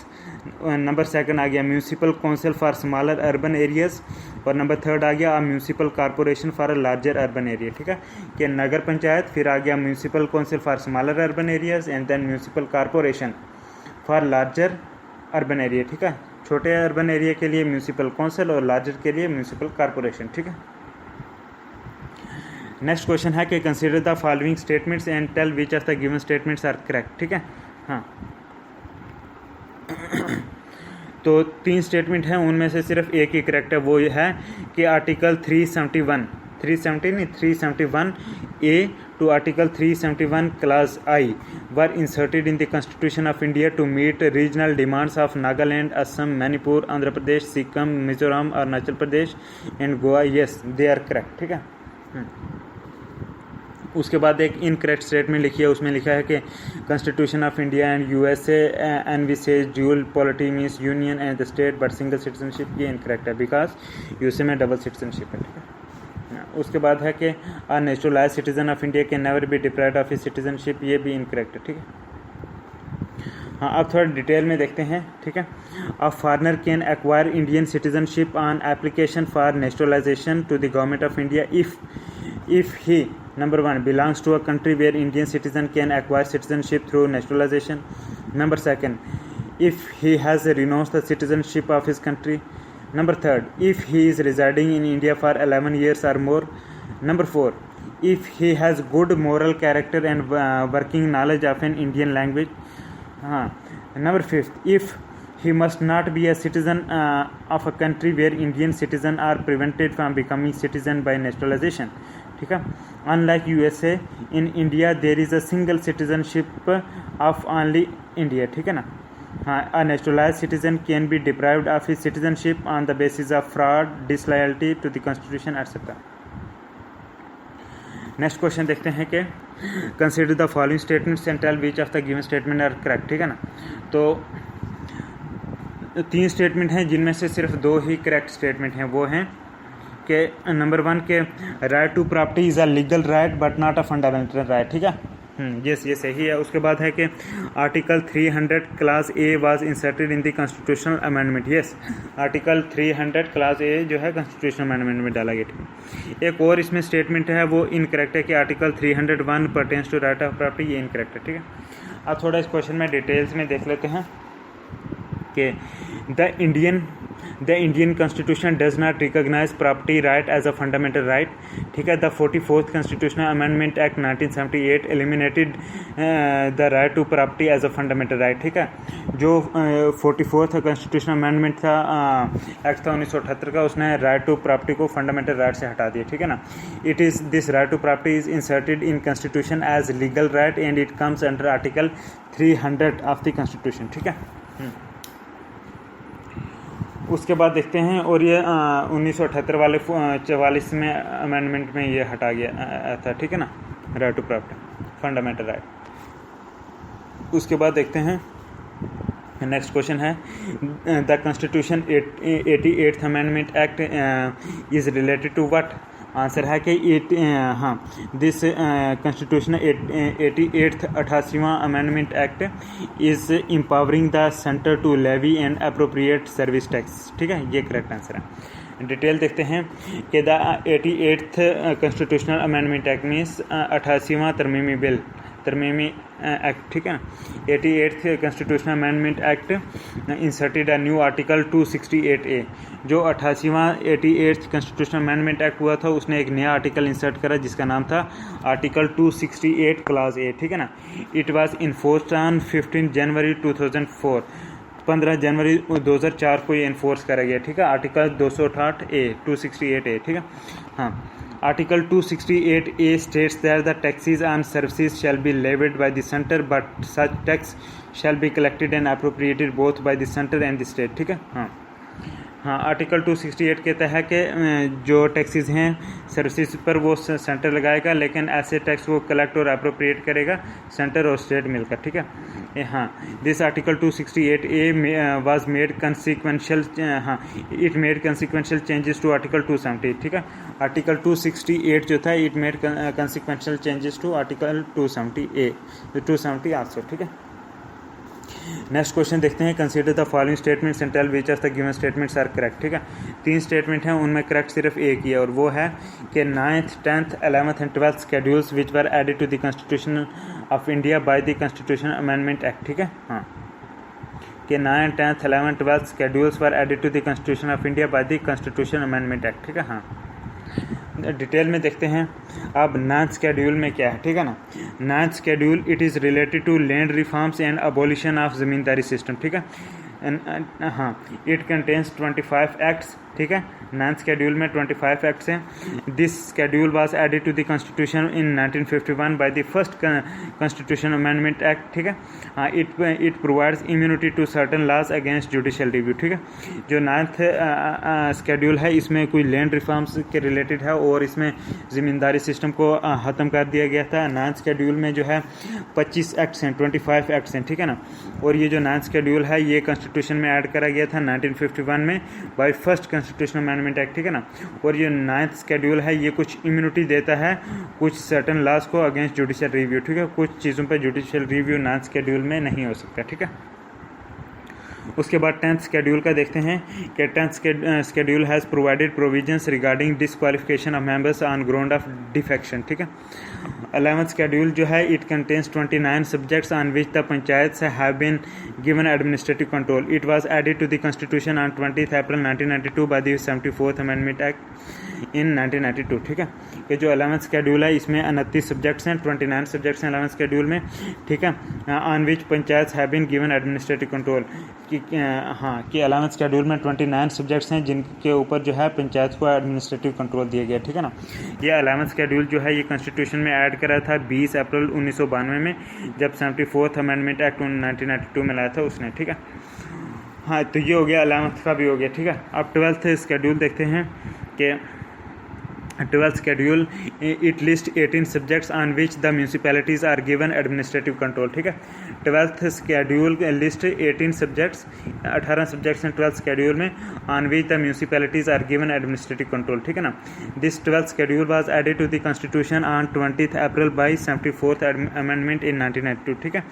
नंबर 2 आ गया municipal council for smaller urban areas, और नंबर 3 आ गया municipal corporation for a larger urban area. ठीक है, कि नगर पंचायत, फिर आ गया municipal council for smaller urban areas and then municipal corporation for larger urban area. ठीक है, छोटे अर्बन एरिया के लिए म्यूनसिपल काउंसिल और लार्जर के लिए म्यूनसिपल कॉरपोरेशन. ठीक है. नेक्स्ट क्वेश्चन है कि consider the following statements and tell which of the given statements are correct. ठीक है, हाँ. तो 3 स्टेटमेंट हैं, उनमें से सिर्फ एक ही करेक्ट है. वो ये है कि article 371 A to article 371 clause I were inserted in the constitution of India to meet regional demands of Nagaland, Assam, Manipur, Andhra Pradesh, Sikkim, Mizoram, Arunachal Pradesh and Goa. Yes, they are correct. ठीक है. उसके बाद एक इनकरेक्ट स्टेटमेंट लिखी है, उसमें लिखा है कि constitution of India and USA envisages dual polity means union and the state but single citizenship. ये इनकरेक्ट है बिकॉज यूएसए में डबल सिटीजनशिप है. ठीक है. उसके बाद है कि a naturalize citizen of India can never be deprived of his citizenship. ये भी इनकरेक्ट है. ठीक है. हाँ, अब थोड़ा डिटेल में देखते हैं. ठीक है. A foreigner can acquire Indian citizenship on application for naturalisation to the government of India if he, number 1, belongs to a country where Indian citizen can acquire citizenship through naturalization. Number 2, if he has renounced the citizenship of his country. Number 3, if he is residing in India for 11 years or more. Number 4, if he has good moral character and working knowledge of an Indian language. Number 5, if he must not be a citizen of a country where Indian citizens are prevented from becoming citizen by naturalization. ठीक है. Unlike USA, in India there is a single citizenship of only India. ठीक है ना. हाँ, a naturalize citizen can be deprived of his citizenship on the basis of fraud, disloyalty to the constitution etcetera. Next question देखते हैं कि consider the following statements and tell which of the given statement are correct. ठीक है ना. तो 3 statement हैं जिनमें से सिर्फ 2 ही करेक्ट स्टेटमेंट हैं. वो हैं कि नंबर 1 के right to property is a legal right but not a fundamental right. ठीक है. यस, ये सही है. उसके बाद है कि article 300 class A was inserted in the constitutional amendment. Yes, article 300 class ए जो है कॉन्स्टिट्यूशनल अमेंडमेंट में डाला गया. ठीक है. एक और इसमें स्टेटमेंट है, वो इनकरेक्ट है कि article 301 pertains to right of property. ये इनकरेक्ट है. ठीक है. अब थोड़ा इस क्वेश्चन में डिटेल्स में देख लेते हैं कि The Indian Constitution does not recognize property right as a fundamental right. ठीक है. The 44th Constitutional Amendment Act 1978 eliminated the right to property as a fundamental right. ठीक है. जो 44th Constitutional Amendment था, एक्ट था 1978 का, उसने right to property को fundamental right से हटा दिया. ठीक है ना. This right to property is inserted in Constitution as legal right and it comes under Article 300 of the Constitution. ठीक है. उसके बाद देखते हैं, और ये 1978 वाले 44 में अमेंडमेंट में ये हटा गया था. ठीक है ना, right to property fundamental right. उसके बाद देखते हैं नेक्स्ट क्वेश्चन है, the constitution 88th amendment act is related to what. Answer है कि दिस कॉन्स्टिट्यूशन 88th 88वां amendment act is empowering the centre to levy and appropriate service tax. ठीक है, ये करेक्ट आंसर है. डिटेल देखते हैं कि the 88th constitutional amendment act means 88वां तरमीमी एक्ट. ठीक है. 88th constitutional amendment act inserted a new article 268A. जो 88th कॉन्स्टिट्यूशनल अमेंडमेंट एक्ट हुआ था, उसने एक नया आर्टिकल इंसर्ट करा जिसका नाम था आर्टिकल 268 क्लास ए. ठीक है ना. इट वाज इन्फोर्स्ड ऑन 15 जनवरी 2004. 15 जनवरी 2004 को ये इन्फोर्स करा गया. ठीक है. Article 268A. ठीक है. हाँ, Article 268A states that the taxes on services shall be levied by the center, but such tax shall be collected and appropriated both by the center and the state. ठीक है. हाँ, हाँ, article 268 कहता है कि जो टैक्सेस हैं services पर वो सेंटर लगाएगा, लेकिन ऐसे टैक्स वो कलेक्ट और अप्रोप्रिएट करेगा सेंटर और स्टेट मिलकर, ठीक है। हाँ, this article 268A was made consequential, हाँ, it made consequential changes to article 270, ठीक है। आर्टिकल 268 जो था it made consequential changes to article 270A, 270 also, ठीक है। नेक्स्ट क्वेश्चन देखते हैं, consider the following statements and tell which of the given statements are correct, ठीक है। 3 स्टेटमेंट हैं, उनमें करेक्ट सिर्फ एक ही है और वो है कि 9th, 10th, 11th and 12th schedules which were added to the constitution of India by the constitution amendment act, ठीक है। हाँ, कि 9th, 10th, 11th, 12th schedules were added to the constitution of India by the constitution amendment act, ठीक है। हाँ, detail में देखते हैं अब 9th स्केड्यूल में क्या है, ठीक है ना। 9th schedule it is related to land reforms and abolition of zamindari system, ठीक है। हाँ, इट कंटेन्स 25 एक्ट्स, ठीक है। 9th स्केड्यूल में 25 एक्ट्स हैं। This schedule was added to the constitution in 1951 by the first constitution amendment act, ठीक है। हाँ, it provides immunity to certain laws against judicial review, ठीक है। जो 9th स्केड्यूल है इसमें कोई लैंड रिफॉर्म्स के रिलेटेड है और इसमें ज़मींदारी सिस्टम को ख़त्म कर दिया गया था। 9th स्केड्यूल में जो है 25 एक्ट्स हैं, 25 एक्ट्स हैं, ठीक है ना। और ये जो 9th स्केड्यूल है ये कॉन्स्टिट्यूशन में ऐड करा गया था 1951 में by first constitution amendment act, ठीक है ना। और ये 9th स्केड्यूल है ये कुछ इम्यूनिटी देता है कुछ सर्टन लॉज को अगेंस्ट जुडिशियल रिव्यू, ठीक है। कुछ चीज़ों पर जुडिशियल रिव्यू 9th स्केड्यूल में नहीं हो सकता, ठीक है। उसके बाद 10th स्केड्यूल का देखते हैं कि 10th schedule has provided provisions regarding disqualification of members on ground of defection, ठीक है। 11th स्केड्यूल जो है it contains 29 subjects on which the panchayats have been given administrative control. It was added to the constitution on 20th April 1992 by the 74th amendment act in 1992, ठीक है। कि जो 11th schedule है इसमें 29 सब्जेक्ट्स हैं, 29 subjects हैं 11th स्केड्यूल में, ठीक है। On which panchayats have been given administrative control, हाँ, कि 11th स्केड्यूल में 29 सब्जेक्ट्स हैं जिनके ऊपर जो है पंचायत को एडमिनिस्ट्रेटिव कंट्रोल दिया गया, ठीक है ना। ये 11th स्केड्यूल जो है ये कॉन्स्टिट्यूशन में ऐड करा था 20 अप्रैल 1992 में, जब 74th अमेंडमेंट एक्ट 1992 में लाया था उसने, ठीक है। हाँ, तो ये हो गया 11th का भी हो गया, ठीक है। अब 12th स्केड्यूल देखते हैं कि 12th schedule it lists 18 subjects on which the municipalities are given administrative control, ठीक है। 12th schedule list 18 subjects, 18 subjects हैं 12th schedule में on which the municipalities are given administrative control, ठीक है ना। This 12th schedule was added to the constitution on 20th April by 74th amendment in 1992, ठीक है।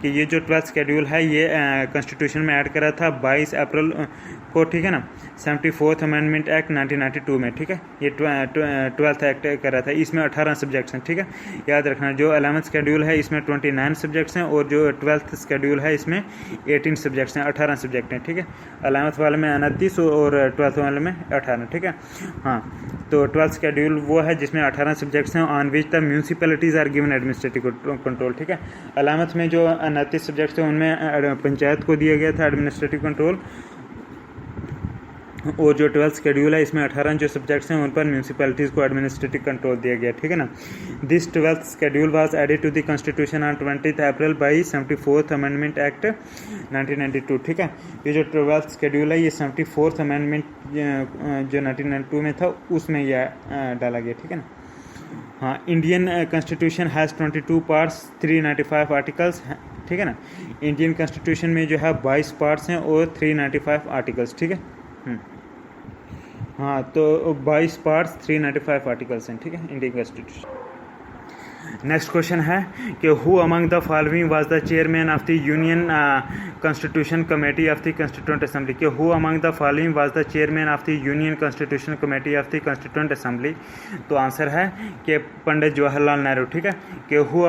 कि ये जो 12th schedule है ये कॉन्स्टिट्यूशन में ऐड करा था 22 अप्रैल को, ठीक है ना, 74th अमेंडमेंट एक्ट 1992 में, ठीक है। ये 12th एक्ट करा था, इसमें 18 सब्जेक्ट्स हैं, ठीक है। याद रखना जो 11th स्केड्यूल है इसमें 29 सब्जेक्ट्स हैं और जो 12th स्केड्यूल है इसमें 18 सब्जेक्ट्स हैं, 18 सब्जेक्ट हैं, ठीक है। 11th वाले में 29 और 12th वाले में 18, ठीक है। हाँ, तो 12th स्केड्यूल वो है जिसमें 18 सब्जेक्ट्स हैं on which the municipalities are given administrative control, ठीक है। 11th में जो 29 सब्जेक्ट्स हैं उनमें पंचायत को दिया गया था एडमिनिस्ट्रेटिव कंट्रोल, और जो 12th स्केड्यूल है इसमें 18 जो सब्जेक्ट्स हैं उन पर म्यूनसिपैलिटीज़ को एडमिनिस्ट्रेटिव कंट्रोल दिया गया, ठीक है ना। This 12th schedule was added to the constitution on 20th April by 74th amendment act 1992, ठीक है। ये जो 12th स्केड्यूल है ये 74th अमेंडमेंट जो 1992 में था उसमें यह डाला गया, ठीक है ना। हाँ, Indian constitution has 22 parts 395 articles, ठीक है ना। इंडियन कॉन्स्टिट्यूशन में जो है 22 पार्ट्स हैं और 395 आर्टिकल्स, ठीक है। हाँ, तो 22 पार्ट्स 395 आर्टिकल्स हैं, ठीक है, इंडियन कॉन्स्टिट्यूशन। नेक्स्ट क्वेश्चन है कि who among the following was the chairman of the union constitution committee of the constituent assembly. कि who among the following was the chairman of the union constitution committee of the constituent assembly. तो answer है कि पंडित जवाहरलाल नेहरू, ठीक है। कि who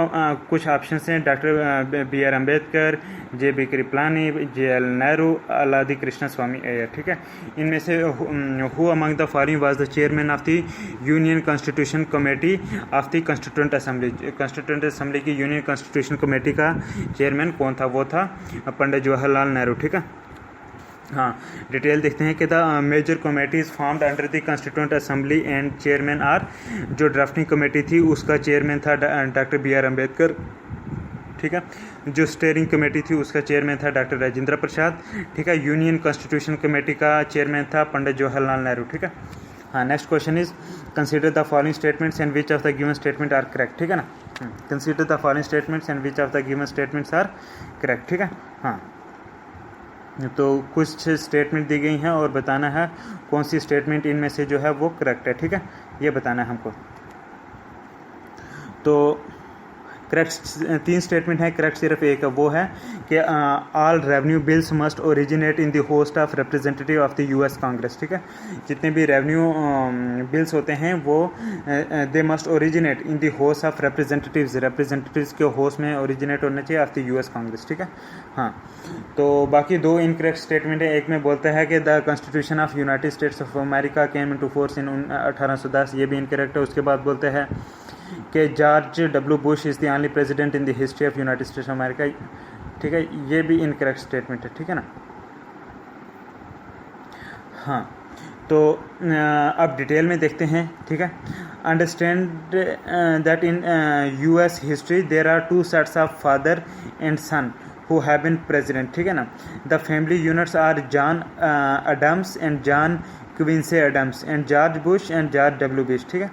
कुछ option हैं doctor B R Ambedkar, J B Kripalani, J L Nehru, Alladi Krishnaswami Ayyar, ठीक है। इनमें से who among the following was the chairman of the union constitution committee of the constituent assembly. Constituent assembly की यूनियन कॉन्स्टिट्यूशन कमेटी का chairman कौन था? वो था पंडित जवाहरलाल नेहरू, ठीक है। हाँ, डिटेल देखते हैं कि the major committees formed under the constituent assembly and chairman are. जो ड्राफ्टिंग कमेटी थी उसका चेयरमैन था डॉक्टर बी आर अम्बेडकर, ठीक है। जो स्टीयरिंग कमेटी थी उसका चेयरमैन था डॉक्टर राजेंद्र प्रसाद, ठीक है। यूनियन कॉन्स्टिट्यूशन कमेटी का चेयरमैन था पंडित जवाहरलाल नेहरू, ठीक है। हाँ, next question is consider the following statements and which of the given statement are correct, ठीक है ना। Consider the following statements and which of the given statements are correct, ठीक है। हाँ, तो कुछ स्टेटमेंट दी गई हैं और बताना है कौन सी स्टेटमेंट इनमें से जो है वो करेक्ट है, ठीक है, ये बताना है हमको। तो करेक्ट 3 स्टेटमेंट है, करेक्ट सिर्फ एक है, वो है कि all revenue bills must originate in the host of representative of the US Congress, ठीक है। जितने भी रेवेन्यू बिल्स होते हैं वो they must originate in the host of representatives के होस्ट में ओरिजिनेट होना चाहिए ऑफ द यूएस कांग्रेस, ठीक है। हाँ, तो बाकी 2 इनकरेक्ट स्टेटमेंट है। एक में बोलता है कि the constitution of United States of America came into force in 1810, ये भी इनकरेक्ट है। उसके बाद बोलते हैं कि George W Bush is the only president in the history of United States of America, ठीक है, ये भी इनकरेक्ट स्टेटमेंट है, ठीक है ना। हाँ, तो अब डिटेल में देखते हैं, ठीक है। Understand that in US history there are 2 sets of father and son who have been president, ठीक है ना। The family units are John Adams and John Quincy Adams and George Bush and George W. Bush, ठीक है।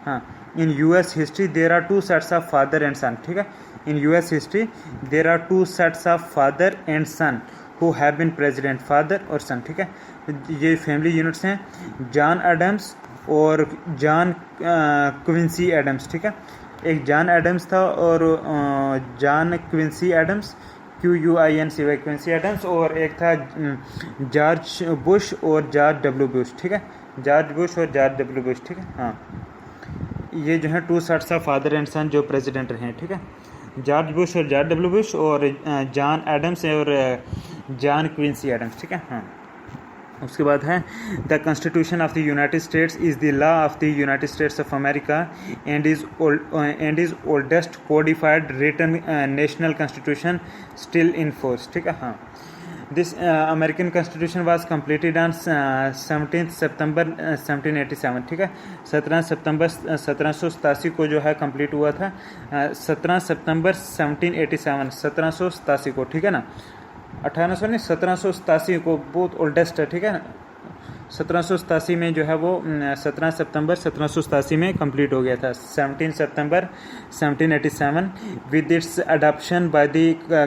हाँ, in US history there are 2 sets of father and son, ठीक है। In US history there are 2 sets of father and son who have been president, father और son, ठीक है। ये family units हैं जॉन एडम्स और जॉन क्विंसी एडम्स, ठीक है। एक जॉन एडम्स था और John Quincy Adams, QUINCY Quincy Adams, और एक था जॉर्ज बुश और जॉर्ज डब्ल्यू बुश, ठीक है। जॉर्ज बुश और जॉर्ज डब्ल्यू बुश, ठीक है। हाँ, ये जो है 2 sets of father and son जो प्रेसिडेंट रहे हैं, ठीक है। जॉर्ज बुश और जॉर्ज डब्ल्यू बुश और जॉन एडम्स और जॉन क्विंसी एडम्स, ठीक है। हाँ, उसके बाद है the constitution of the United States is the law of the United States of America and is oldest codified written national constitution still in force, ठीक है। हाँ, this American constitution was completed on 17 September 1787, ठीक है। 17 September 1787 को जो है complete हुआ था, 17 सितंबर 1787, 1787 को, ठीक है ना। 1800 नहीं, 1787 को, बहुत ओल्डेस्ट है, ठीक है ना। 1787 में जो है वो 17 सितंबर 1787 में कंप्लीट हो गया था। 17 September 1787 with its adoption by the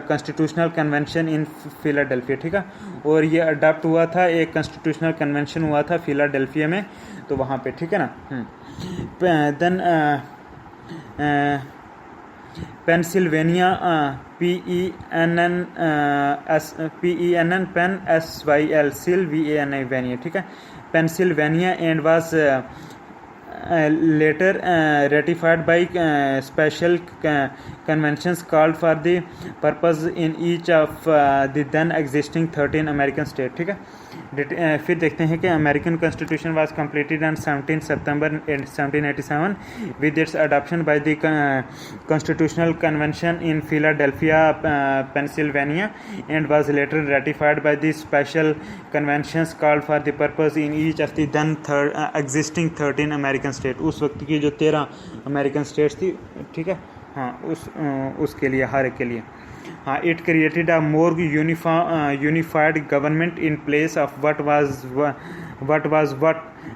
constitutional convention in Philadelphia, ठीक है। और ये अडॉप्ट हुआ था, एक कॉन्स्टिट्यूशनल कन्वेंशन हुआ था फिलाडेल्फिया में, तो वहाँ पे, ठीक है ना। Then Pennsylvania PENN Penn SYL syl VANI vania, ठीक है। Pennsylvania and was later ratified by special conventions called for the purpose in each of the then existing 13 American states, ठीक है। फिर देखते हैं कि American constitution was completed on 17 September 1787 with its adoption by the constitutional convention in Philadelphia Pennsylvania and was later ratified by the special conventions called for the purpose in each of the then existing 13 American state, उस वक्त की जो 13 American states थी, ठीक है। हाँ, उसके लिए, हर एक के लिए। हाँ, it created a more unified government in place of what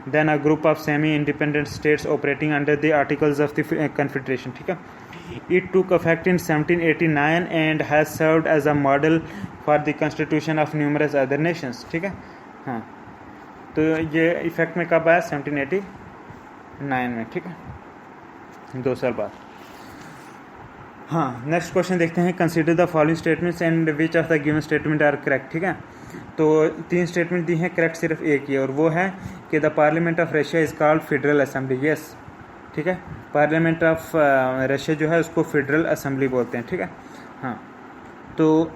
then a group of semi-independent states operating under the Articles of the Confederation, ठीक है। It took effect in 1789 and has served as a model for the constitution of numerous other nations, ठीक है। हाँ, तो ये effect में कब आया? 1789 में, ठीक है, 2 साल बाद। हाँ, नेक्स्ट क्वेश्चन देखते हैं। Consider the following statements and which of the given statement are correct, ठीक है। तो 3 स्टेटमेंट दी हैं, करेक्ट सिर्फ एक ही है, और वो है कि the parliament of Russia is called federal assembly, yes, ठीक है। पार्लियामेंट ऑफ रशिया जो है उसको फेडरल असेंबली बोलते हैं, ठीक है। हाँ, तो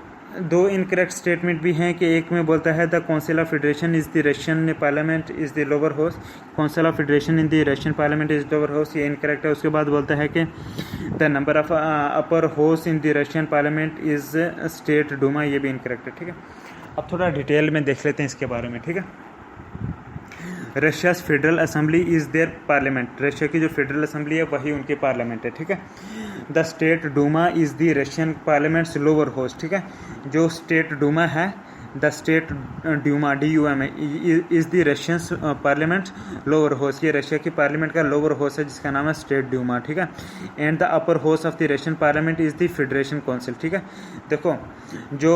2 इनकरेक्ट स्टेटमेंट भी हैं कि एक में बोलता है the council of federation is the Russian parliament is the lower house, council of federation in the Russian parliament is lower house, ये इनकरेक्ट है। उसके बाद बोलता है कि the number of upper house in the Russian parliament is state Duma, ये भी incorrect है, ठीक है। अब थोड़ा डिटेल में देख लेते हैं इसके बारे में, ठीक है। Russia's federal assembly is their parliament, Russia की जो फेडरल असेंबली है वही उनकी पार्लियामेंट है, ठीक है। The state Duma is the Russian parliament's lower house, ठीक है। जो स्टेट डूमा है, the state Duma DUMA is the Russian parliament lower house, ये रशिया की पार्लियामेंट का लोअर हाउस है जिसका नाम है स्टेट ड्यूमा, ठीक है। And the upper house of the Russian parliament is the federation council, ठीक है। देखो जो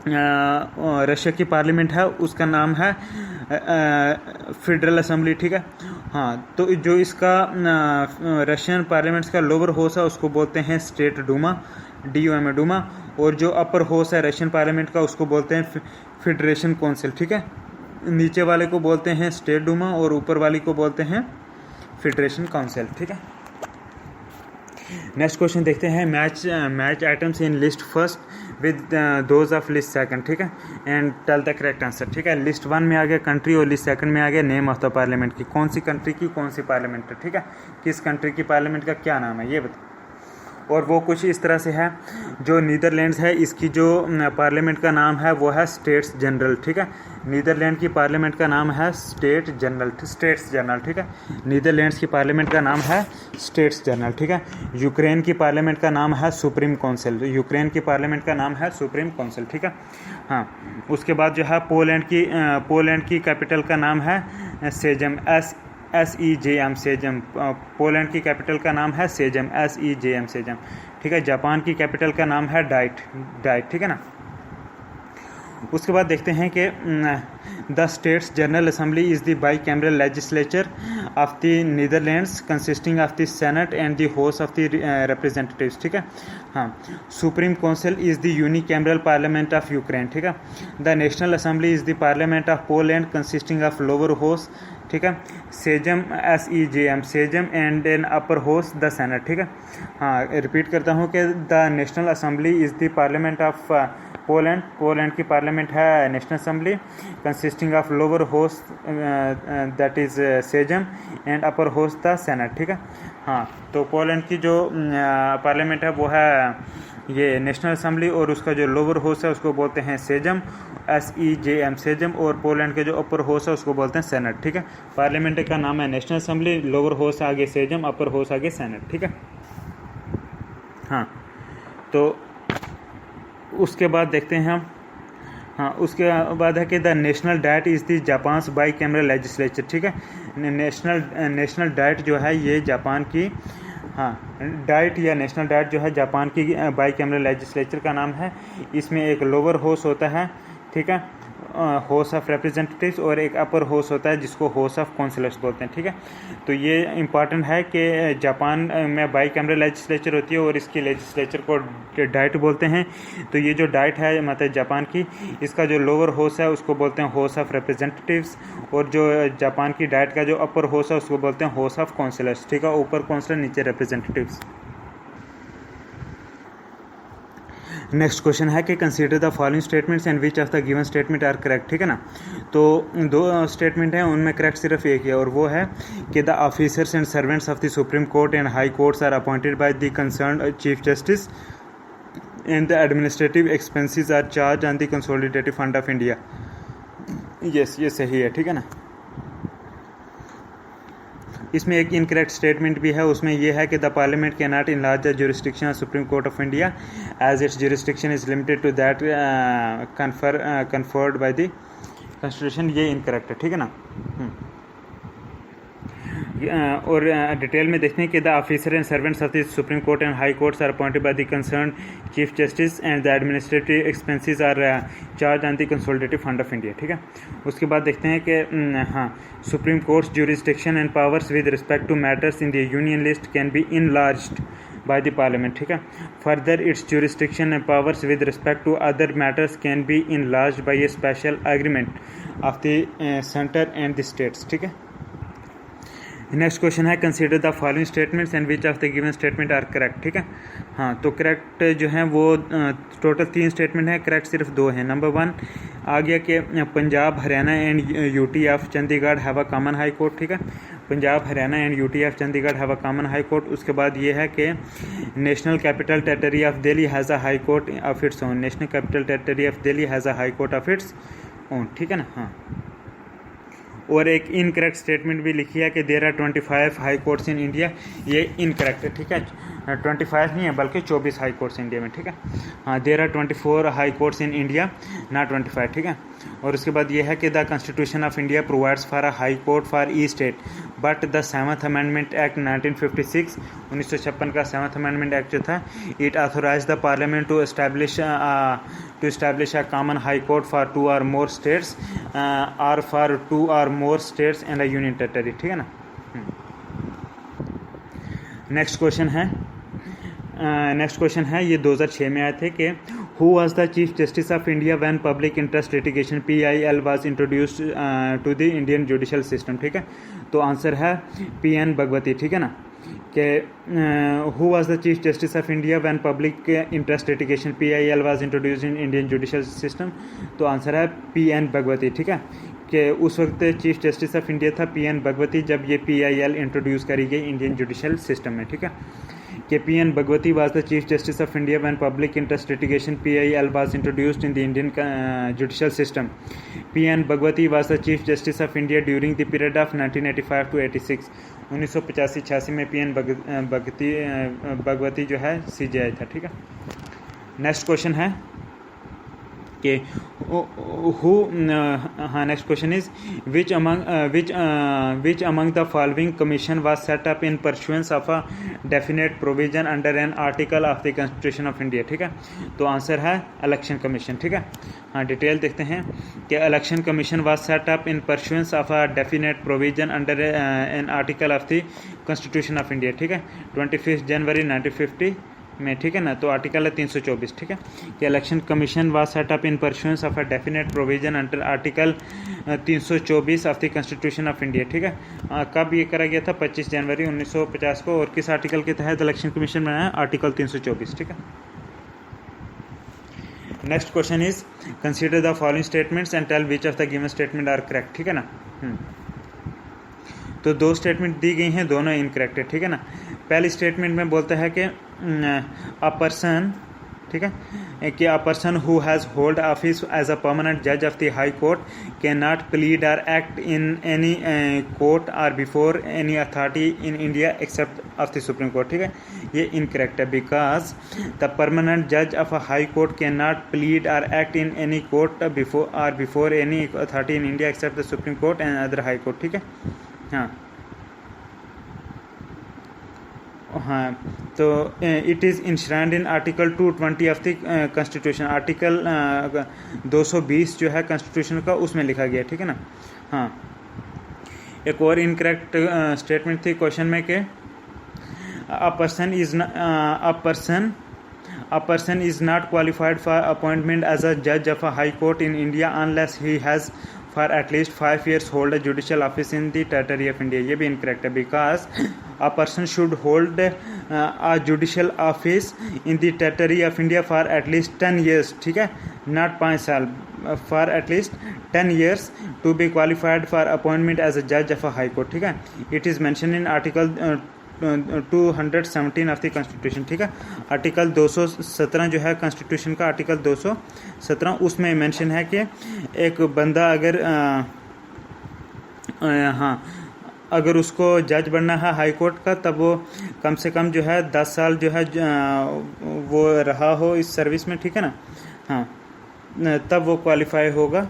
रशिया की पार्लियामेंट है उसका नाम है फेडरल असेंबली, ठीक है। हाँ, तो जो इसका रशियन पार्लियामेंट्स का लोअर हाउस है उसको बोलते हैं स्टेट डूमा, DUMA डूमा, और जो अपर हाउस है रशियन पार्लियामेंट का उसको बोलते हैं फेडरेशन काउंसिल, ठीक है। नीचे वाले को बोलते हैं स्टेट डूमा और ऊपर वाली को बोलते हैं फेडरेशन काउंसिल, ठीक है। नेक्स्ट क्वेश्चन देखते हैं, match items in list first with those of list second, ठीक है, and tell the correct answer, ठीक है। लिस्ट 1 में आ गया कंट्री और लिस्ट सेकंड में आ गया नेम ऑफ द पार्लियामेंट की, कौन सी कंट्री की कौन सी पार्लियामेंट है, ठीक है, किस कंट्री की पार्लियामेंट का क्या नाम है ये बता। और वो कुछ इस तरह से है, जो नीदरलैंड्स है इसकी जो पार्लियामेंट का नाम है वो है स्टेट्स जनरल, ठीक है। नीदरलैंड की पार्लियामेंट का नाम है स्टेट्स जनरल, ठीक है। नीदरलैंड्स की पार्लियामेंट का नाम है स्टेट्स जनरल, ठीक है। यूक्रेन की पार्लियामेंट का नाम है सुप्रीम काउंसिल, यूक्रेन की पार्लियामेंट का नाम है सुप्रीम काउंसिल, ठीक है। हाँ, उसके बाद जो है पोलैंड की कैपिटल का नाम है सेजम, SEJM सेजम, पोलैंड की कैपिटल का नाम है सेजम, SEJM सेजम, ठीक है। जापान की कैपिटल का नाम है डाइट, ठीक है ना। उसके बाद देखते हैं कि the states general assembly is the by cameral legislature of the Netherlands consisting of the senate and the house of the representatives, ठीक है। हाँ, supreme council is the unicameral parliament of Ukraine, ठीक है। The national assembly is the parliament of Poland consisting of lower house, ठीक है, Sejm SEJM Sejm and an upper house the senate, ठीक है। हाँ, रिपीट करता हूँ कि the national assembly is the parliament of Poland की पार्लियामेंट है national assembly consisting of lower house that is Sejm and upper house the senate, ठीक है। हाँ, तो पोलैंड की जो पार्लियामेंट है वो है ये नेशनल असेंबली, और उसका जो लोअर हाउस है उसको बोलते हैं सेजम, SEJM सेजम, और पोलैंड के जो अपर हाउस है उसको बोलते हैं सेनेट, ठीक है। पार्लियामेंट का नाम है नेशनल असेंबली, लोअर हाउस आगे सेजम, अपर हाउस आगे सेनेट, ठीक है। हाँ, तो उसके बाद देखते हैं हम, हाँ, उसके बाद है कि the national diet is the Japan's by cameral legislature, ठीक है। नेशनल डाइट जो है ये जापान की, हाँ, डाइट या नेशनल डाइट जो है जापान की बाई कैमरल लेजिस्लेचर का नाम है। इसमें एक लोअर हाउस होता है, ठीक है, हाउस ऑफ रिप्रेजेंटेटिव्स, और एक अपर हाउस होता है जिसको हाउस ऑफ काउंसिलर्स बोलते हैं, ठीक है। तो ये इंपॉर्टेंट है कि जापान में बाई कैमरल लेजिस्लेचर होती है और इसकी लेजिस्लेचर को डाइट बोलते हैं। तो ये जो डाइट है मतलब जापान की, इसका जो लोअर हाउस है उसको बोलते हैं हाउस ऑफ रिप्रेजेंटेटिव्स, और जो जापान की डाइट का जो अपर हाउस है उसको बोलते हैं हाउस ऑफ काउंसिलर्स, ठीक है। ऊपर काउंसिलर, नीचे रिप्रेजेंटेटिव्स। नेक्स्ट क्वेश्चन है कि consider the following statements and which of the given statement are correct, ठीक है ना। तो 2 स्टेटमेंट हैं, उनमें करेक्ट सिर्फ एक है, और वो है कि the officers and servants of the supreme court and high courts are appointed by the concerned chief justice and the administrative expenses are charge on the consolidated fund of India. Yes, ये सही है, ठीक है ना। इसमें एक incorrect statement भी है, उसमें यह है कि the parliament cannot enlarge the jurisdiction of supreme court of India as its jurisdiction is limited to that conferred by the constitution. ये इनकरेक्ट है, ठीक है ना। और डिटेल में देखते हैं कि the officer and servants of the supreme court and high courts are appointed by the concern chief justice and the administrative expenses are charge on the consolidated fund of India, ठीक है। उसके बाद देखते हैं कि हाँ, supreme court's jurisdiction and powers with respect to matters in the union list can be enlarged by the parliament, ठीक है। Further, its jurisdiction and powers with respect to other matters can be enlarged by a special agreement of the center and the states, ठीक है। Next question है consider the following statements and which of the given statement are correct, ठीक है। हाँ, तो correct जो है वो टोटल 3 स्टेटमेंट है, करेक्ट सिर्फ 2 हैं। नंबर 1 आ गया कि Punjab, Haryana and UT of Chandigarh have a common high court, ठीक है। Punjab, Haryana and UT of Chandigarh have a common high court. उसके बाद ये है कि national capital territory of Delhi has a high court of its own, national capital territory of Delhi has a high court of its own, ठीक है ना। हाँ, और एक इनकरेक्ट स्टेटमेंट भी लिखी है कि there are 25 high courts in India. ये इनकरेक्ट है, ठीक है, 25 नहीं है बल्कि 24 हाई कोर्ट्स इंडिया में, ठीक है। हाँ, there are 24 high courts in India, not 25, ठीक है। और उसके बाद ये है कि the constitution of India provides for a high court for each state, but the 7th amendment act 1956, 1956 का 7th अमेंडमेंट एक्ट जो था, it authorise the parliament to establish a common high court for 2 or more states or for 2 or more states and a union territory, ठीक है ना। Next question है ये 2006 में आए थे कि who was the chief justice of India when public interest litigation PIL was introduced to the Indian judicial system, ठीक है। तो आंसर है PN भगवती, ठीक है ना, कि who was the chief justice of India when public interest litigation PIL was introduced in Indian judicial system. तो answer है PN भगवती, ठीक है, कि उस वक्त चीफ जस्टिस ऑफ इंडिया था PN भगवती जब ये PIL इंट्रोड्यूस करी गई इंडियन जुडिशल सिस्टम में, ठीक है। कि PN Bhagwati was the chief justice of India when public interest litigation PIL was introduced in the Indian judicial system. PN Bhagwati was the chief justice of India during the period of 1985 to 86, 1985-86 में PN Bhagwati जो है CJI था, ठीक है। Next question है कि next question is which among the following commission was set up in परस्यूएंस of a definite provision under an article of the constitution of India, ठीक है। तो आंसर है इलेक्शन कमीशन, ठीक है। हाँ, डिटेल देखते हैं कि election commission was set up in परस्यूएंस of a definite provision under an article of the constitution of India, ठीक है, 25 जनवरी 1950 में, ठीक है ना। तो आर्टिकल है 324, ठीक है, कि election commission was set up in परस्यूएंस of a definite provision under article 324 of the constitution of India, ठीक है। कब ये करा गया था? 25 जनवरी 1950 को। और किस आर्टिकल के तहत इलेक्शन कमीशन बनाया? आर्टिकल 324, ठीक है। Next question is consider the following statements and tell which of the given statement are correct, ठीक है ना। तो 2 स्टेटमेंट दी गई हैं, दोनों इनकरेक्ट है, ठीक है ना। पहली स्टेटमेंट में बोलता है कि अ पर्सन, ठीक है, कि a person who has hold office as a permanent जज of the high court can not plead और एक्ट इन एनी कोर्ट और before any authority in India except of the supreme court, ठीक है। ये incorrect है, because the permanent जज of a high court can not plead और act in any court before any authority in India except the supreme court and other high court, ठीक है। हाँ, तो it is enshrined in article 220 of the constitution, article 220 जो है constitution का, उसमें लिखा गया, ठीक है ना। हाँ, एक और इनकरेक्ट स्टेटमेंट थी क्वेश्चन में कि a person is not qualified for appointment as a जज of a high court in India unless he has for at least 5 years hold a judicial office in the territory of India। ये भी incorrect है, because a person should hold a judicial office in the territory of India for at least 10 years, ठीक है, not 5 साल, for at least 10 years to be qualified for appointment as a judge of a high court, ठीक है। It is mentioned in article 217 of the constitution, ठीक है। Article 217 जो है constitution का, आर्टिकल 217, उसमें मेंशन है कि एक बंदा अगर अगर उसको जज बनना है हाई कोर्ट का, तब वो कम से कम जो है 10 साल जो है वो रहा हो इस सर्विस में, ठीक है ना। हाँ, तब वो क्वालिफाई होगा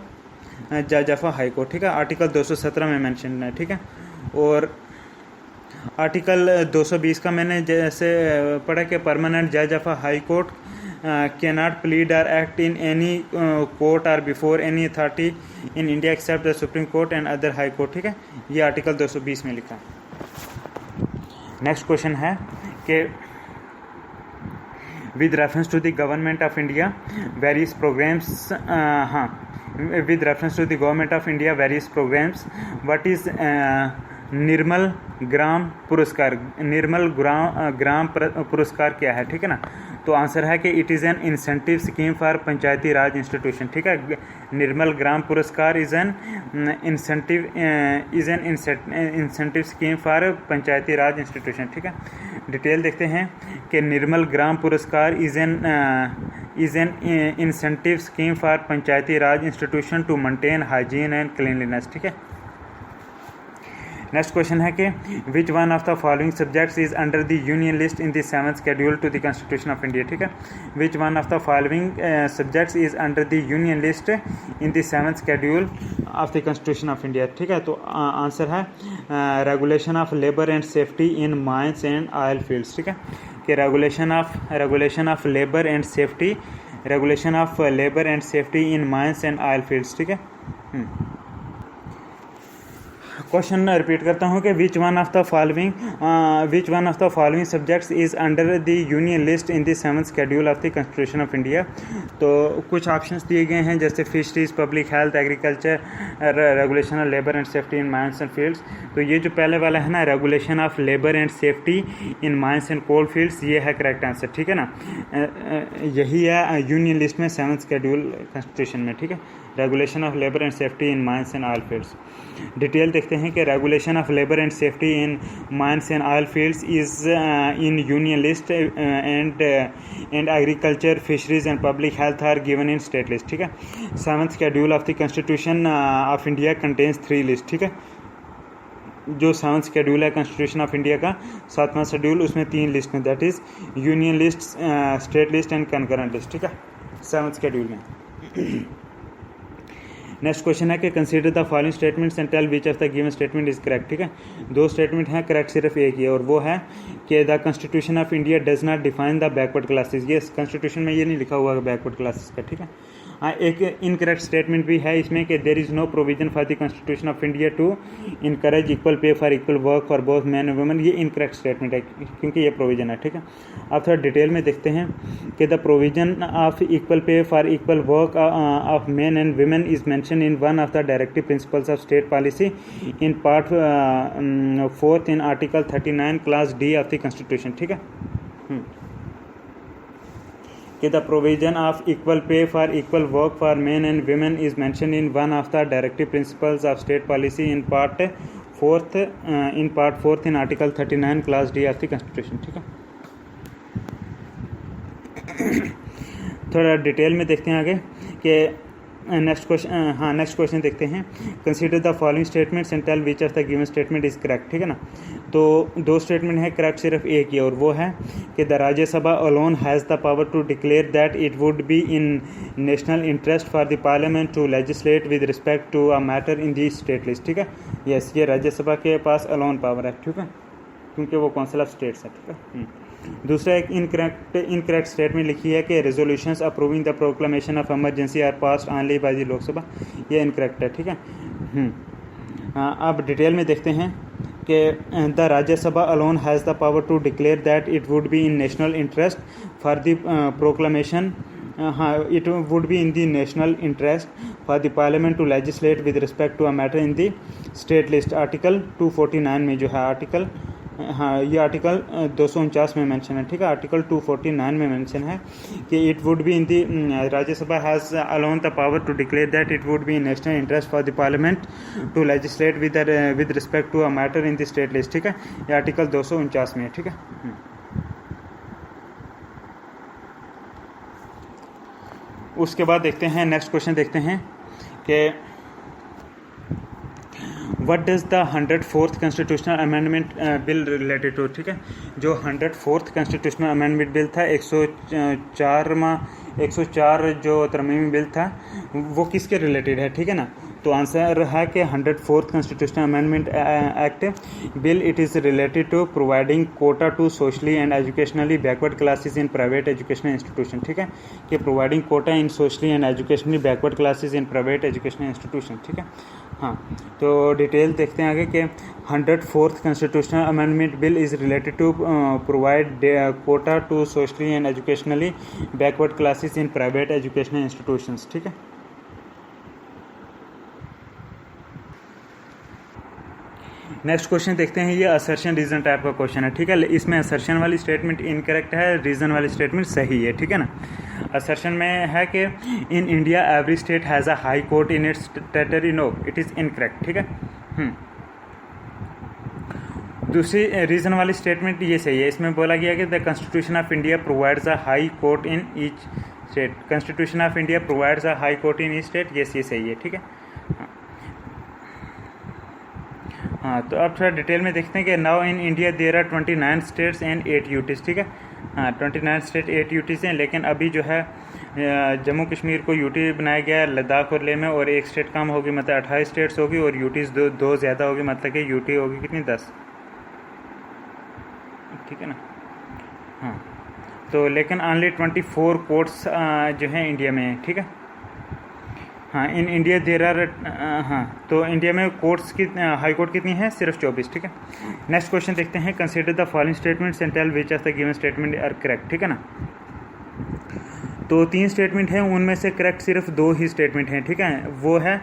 जज ऑफ हाई कोर्ट, ठीक है। आर्टिकल 217 में मेंशन है, ठीक है। और आर्टिकल 220 का मैंने जैसे पढ़ा कि परमानेंट जज of a high court can not plead और एक्ट इन एनी कोर्ट और before any authority in India except the supreme court and other high court, ठीक है। ये आर्टिकल 220 में लिखा। नेक्स्ट क्वेश्चन है कि with reference to the government of India various programmes, with reference to the government of India various programmes, what is Nirmal Gram Puraskar? Nirmal Gram पुरस्कार क्या है, ठीक है ना। तो आंसर है कि it is an incentive scheme for Panchayati Raj institution, ठीक है। Nirmal Gram Puraskar is an incentive scheme for Panchayati Raj institution, ठीक है। डिटेल देखते हैं कि Nirmal Gram Puraskar is an incentive scheme for Panchayati Raj institution to maintain hygiene and cleanliness, ठीक है। नेक्स्ट क्वेश्चन है कि which one of the following subjects is under the union list in the 7th schedule to the constitution of India, ठीक है। विच one of the following subjects is under the union list in the 7th schedule of the constitution of India, ठीक है। तो answer है regulation of labour and safety in mines and oil fields, ठीक है, कि regulation of labour and safety in mines and oil fields, ठीक है। Question repeat करता हूँ कि which one of the following subjects is under the union list in the 7th schedule of the constitution of India. तो कुछ options दिए गए हैं जैसे fisheries, public health, agriculture, regulation of labour and safety in mines and fields. तो ये जो पहले वाला है ना, regulation of labour and safety in mines and coal fields, ये है करेक्ट आंसर, ठीक है ना। यही है यूनियन लिस्ट में 7th शेड्यूल कॉन्स्टिट्यूशन में, ठीक है, regulation of labour and safety in mines and oil fields. Detail देखते हैं कि regulation of labour and safety in mines and oil fields is in union list and agriculture, fisheries and public health are given in state list, ठीक है। 7th schedule of the constitution of India contains 3 list, ठीक है। जो 7th schedule है constitution of India का 7वां schedule, उसमें 3 list में, that is union list, state list and concurrent list, ठीक है, 7th शेड्यूल में। नेक्स्ट क्वेश्चन है कि consider the following statements and tell which of the given statement is correct, ठीक है। 2 स्टेटमेंट हैं, करेक्ट सिर्फ एक ही है, और वो है कि the constitution of India does not define the backward classes. ये कॉन्स्टिट्यूशन में ये नहीं लिखा हुआ है बैकवर्ड क्लासेस का, ठीक है। हाँ, एक इनकरेक्ट स्टेटमेंट भी है इसमें कि there is no provision for the constitution of India to encourage equal pay for equal work for both man and women. ये इनकरेक्ट स्टेटमेंट है क्योंकि ये प्रोविजन है, ठीक है। अब थोड़ा डिटेल में देखते हैं कि the provision of equal pay for equal work of man and women is mention in one of the directive principles of state policy in part 4 in article 39 class D of the constitution, ठीक है। कि the provision of equal pay for equal work for main and women is mention in one of the directive principles of state policy in part 4 in article 39 class D of the constitution, ठीक है। थोड़ा detail में देखते हैं आगे कि next question देखते हैं। Consider the following statements and tell which of the given statement is correct, ठीक है ना। तो 2 स्टेटमेंट है, करेक्ट सिर्फ एक ही, और वो है कि the Rajya Sabha alone has the power to declare that it would be in national interest for the parliament to legislate with respect to a matter in the state list, ठीक है। यस, ये राज्यसभा के पास अलोन पावर है, ठीक है, क्योंकि वो council of states है, ठीक है। दूसरा एक इनकरेक्ट स्टेटमेंट लिखी है कि resolutions approving the proclamation of emergency are passed only by the Lok Sabha. ये इनकरेक्ट है, ठीक है। अब डिटेल में देखते हैं कि the Rajya Sabha alone has the power to declare that it would be in national interest for the proclamation, it would be in the national interest for the parliament to legislate with respect to a matter in the state list। Article 249 में जो है article, हाँ, ये article 249 में mention है, ठीक है। Article 249 में मेंशन है कि it would be in the, Rajya Sabha has alone the power to declare that it would be in national interest for the parliament to legislate with respect to a matter in the state list, ठीक है। ये article 249 में है, ठीक है। उसके बाद देखते हैं, नेक्स्ट क्वेश्चन देखते हैं कि what does the 104th constitutional amendment bill related to, ठीक है। जो 104th कॉन्स्टिट्यूशनल अमेंडमेंट बिल था, 104 जो तरमीमी बिल था, वो किसके रिलेटेड है, ठीक है ना। तो आंसर है कि 104th constitutional amendment act bill, it is related to providing quota to socially and educationally backward classes in private educational institution, ठीक है, कि providing quota in socially and educationally backward classes in private educational institution, ठीक है। हाँ, तो detail देखते हैं आगे कि 104th constitutional amendment bill is related to provide quota to socially and educationally backward classes in private educational institutions, ठीक है। नेक्स्ट क्वेश्चन देखते हैं, ये असर्शन रीजन टाइप का क्वेश्चन है, ठीक है। इसमें असर्शन वाली स्टेटमेंट इनकरेक्ट है, रीजन वाली स्टेटमेंट सही है, ठीक है ना। असर्शन में है कि in India every state has a high court in its territory, no, it is incorrect, ठीक है। दूसरी रीजन वाली स्टेटमेंट ये सही है, इसमें बोला गया कि the constitution of India provides a high court in each state, constitution of India provides a high court in each state, ये सही है, ठीक है। हाँ, तो अब थोड़ा डिटेल में देखते हैं कि now in India there are 29 states and 8 UTs, ठीक है। हाँ, 29 स्टेट 8 यूटीज़ हैं, लेकिन अभी जो है जम्मू कश्मीर को यूटी बनाया गया है लद्दाख और लेह में, और एक स्टेट कम होगी, मतलब 28 स्टेट्स होगी, और यूटीज़ दो ज़्यादा होगी, मतलब कि यूटी होगी कितनी 10, ठीक है ना। हाँ, तो लेकिन ओनली 24 कोर्ट्स जो हैं इंडिया में है, ठीक है। हाँ, इन इंडिया देर आर हाँ, तो इंडिया में कोर्ट्स की हाई कोर्ट कितनी है, सिर्फ 24, ठीक है। नेक्स्ट क्वेश्चन देखते हैं, consider the following statements and tell which of the given statement are correct, ठीक है ना। तो 3 स्टेटमेंट हैं, उनमें से करेक्ट सिर्फ 2 ही स्टेटमेंट हैं, ठीक है। वो है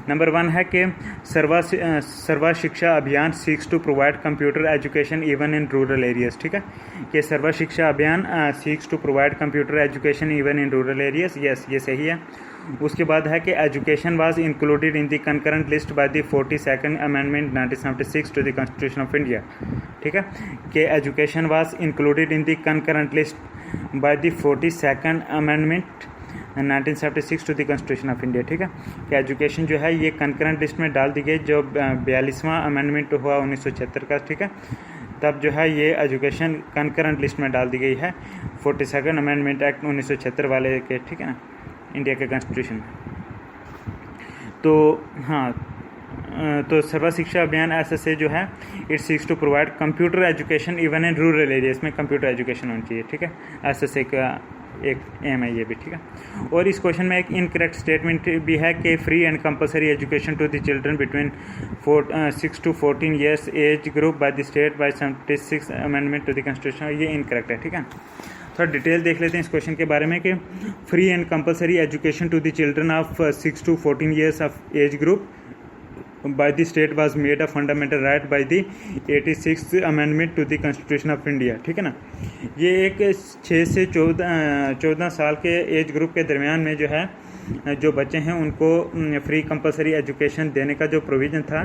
नंबर 1 है कि Sarva Shiksha Abhiyan seeks to provide computer education even in rural areas, ठीक है। कि Sarva Shiksha Abhiyan seeks to provide computer education even in rural areas, yes, ये सही है। उसके बाद है कि education was included in the concurrent list by the 42nd amendment 1976 to the constitution of India, ठीक है। कि education was included in the concurrent list by the 42nd amendment 1976 to the constitution of India, ठीक है। कि education जो है ये concurrent list में डाल दी गई, जो 42वां अमेंडमेंट हुआ 1976 का, ठीक है। तब जो है ये एजुकेशन कंकरेंट लिस्ट में डाल दी गई है 42nd अमेंडमेंट एक्ट 1976 वाले के, ठीक है ना, इंडिया के कॉन्स्टिट्यूशन में। तो हाँ, तो सर्वा शिक्षा अभियान ऐसे जो है it seeks to provide computer education even in rural areas में कंप्यूटर एजुकेशन होनी चाहिए, ठीक है। ऐसे का एक एम है ये भी, ठीक है। और इस क्वेश्चन में एक इनकरेक्ट स्टेटमेंट भी है कि free and compulsory education to the children between 6 to 14 years age group by the state by 76 amendment to the constitution, ये इनकरेक्ट है, ठीक है। थोड़ा डिटेल देख लेते हैं इस क्वेश्चन के बारे में कि free and compulsory education to the children of 6 to 14 years of age group by the state was made a fundamental right by the 86th amendment to the constitution of India, ठीक है ना। ये एक 6 से 14 साल के एज ग्रुप के दरमियान में जो है जो बच्चे हैं उनको फ्री कंपलसरी एजुकेशन देने का जो प्रोविज़न था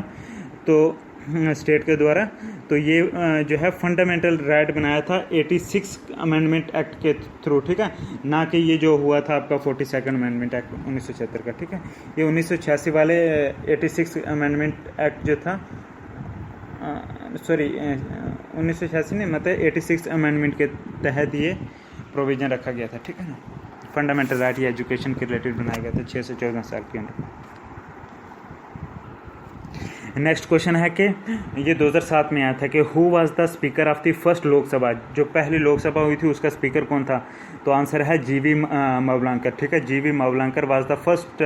तो स्टेट के द्वारा, तो ये जो है फंडामेंटल राइट बनाया था 86 अमेंडमेंट एक्ट के थ्रू, ठीक है, ना कि ये जो हुआ था आपका 42nd अमेंडमेंट एक्ट 1976 का, ठीक है। ये 1986 वाले 86 अमेंडमेंट एक्ट जो था, सॉरी 1986 नहीं, मतलब 86 अमेंडमेंट के तहत ये प्रोविज़न रखा गया था, ठीक है ना। फंडामेंटल राइट ये एजुकेशन के रिलेटेड बनाया गया था 6 से 14 साल के अंदर। नेक्स्ट क्वेश्चन है कि ये 2007 में आया था कि who was the speaker of the first Lok Sabha, जो पहली लोकसभा हुई थी उसका स्पीकर कौन था, तो आंसर है जीवी मावलंकर, ठीक है। जीवी Mavalankar was the first,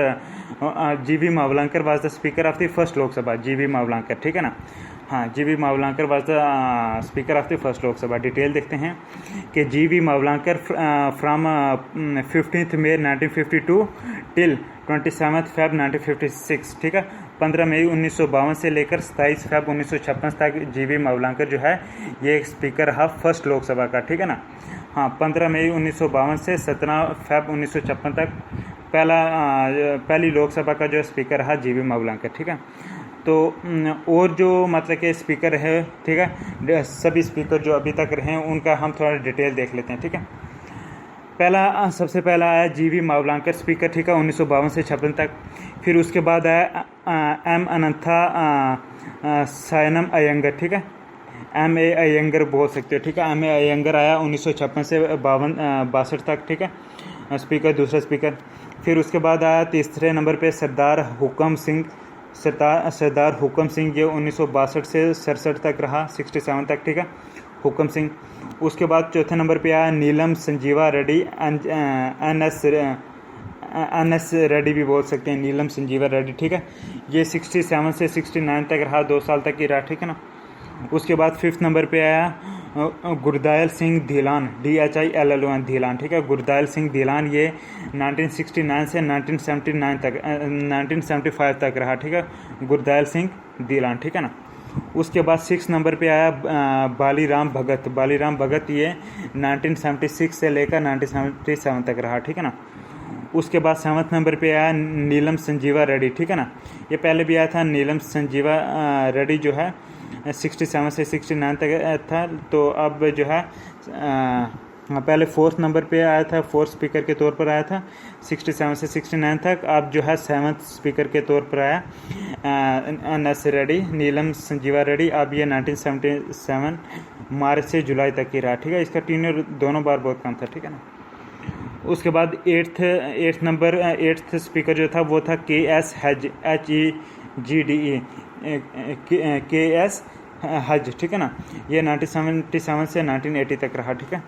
G V Mavalankar was the speaker of the first Lok Sabha, G V Mavalankar, ठीक है ना। हाँ, G V Mavalankar was the speaker of the first Lok Sabha. Detail देखते हैं कि G V Mavalankar from 15 May 1952 till 27 Feb 1956, ठीक है। 15 मई 1952 से लेकर 27 फेब 1956 तक जीवी मावलंकर जो है ये स्पीकर है फर्स्ट लोकसभा का, ठीक है ना। हाँ, 15 मई 1952 से 17 फेब 1956 तक पहली लोकसभा का जो स्पीकर है जीवी मावलंकर, ठीक है। तो और जो मतलब के स्पीकर है, ठीक है, सभी स्पीकर जो अभी तक रहे हैं उनका हम थोड़ा डिटेल देख लेते हैं, ठीक है। सबसे पहला आया जीवी मावलंकर स्पीकर, ठीक है, 1952 से 56 तक। फिर उसके बाद आया एम अनंथा सायनम अयंगर, ठीक है, एम ए अयंगर बोल सकते हो, ठीक है। एम ए अयंगर आया 1956 से 62 तक, ठीक है, स्पीकर, दूसरा स्पीकर। फिर उसके बाद आया तीसरे नंबर पे सरदार हुकम सिंह, ये 1962 से 67 तक रहा, 67 तक, ठीक है, हुकम सिंह। उसके बाद चौथे नंबर पे आया नीलम संजीवा रेड्डी, एन एस रेड्डी भी बोल सकते हैं, नीलम संजीवा रेड्डी, ठीक है। ये 67 से 69 तक रहा, 2 साल तक ही रहा, ठीक है ना। उसके बाद फिफ्थ नंबर पे आया गुरदयाल सिंह धीलान, DHILLON धीलान, ठीक है, गुरदयाल सिंह धीलान। ये 1969 से 1975 तक रहा, ठीक है, गुरदयाल सिंह धीलान, ठीक है ना। उसके बाद 6 नंबर पे आया बालीराम भगत, ये 1976 से लेकर 1977 तक रहा, ठीक है ना। उसके बाद 7 नंबर पे आया नीलम संजीवा रेड्डी, ठीक है ना। ये पहले भी आया था नीलम संजीवा रेड्डी जो है 67 से 69 तक था, तो अब जो है पहले 4th नंबर पे आया था, 4th स्पीकर के तौर पर आया था 67 से 69 तक। अब जो है 7th स्पीकर के तौर पर आया एन एस रेड्डी, नीलम संजीवा रेड्डी। अब ये 1977 मार्च से जुलाई तक की रहा, ठीक है। इसका टीनर दोनों बार बहुत कम था, ठीक है ना। उसके बाद एट्थ स्पीकर जो था वो था के एस हज, HEGDE, के एस हज, ठीक है ना। ये 1977 से 1980 तक रहा, ठीक है।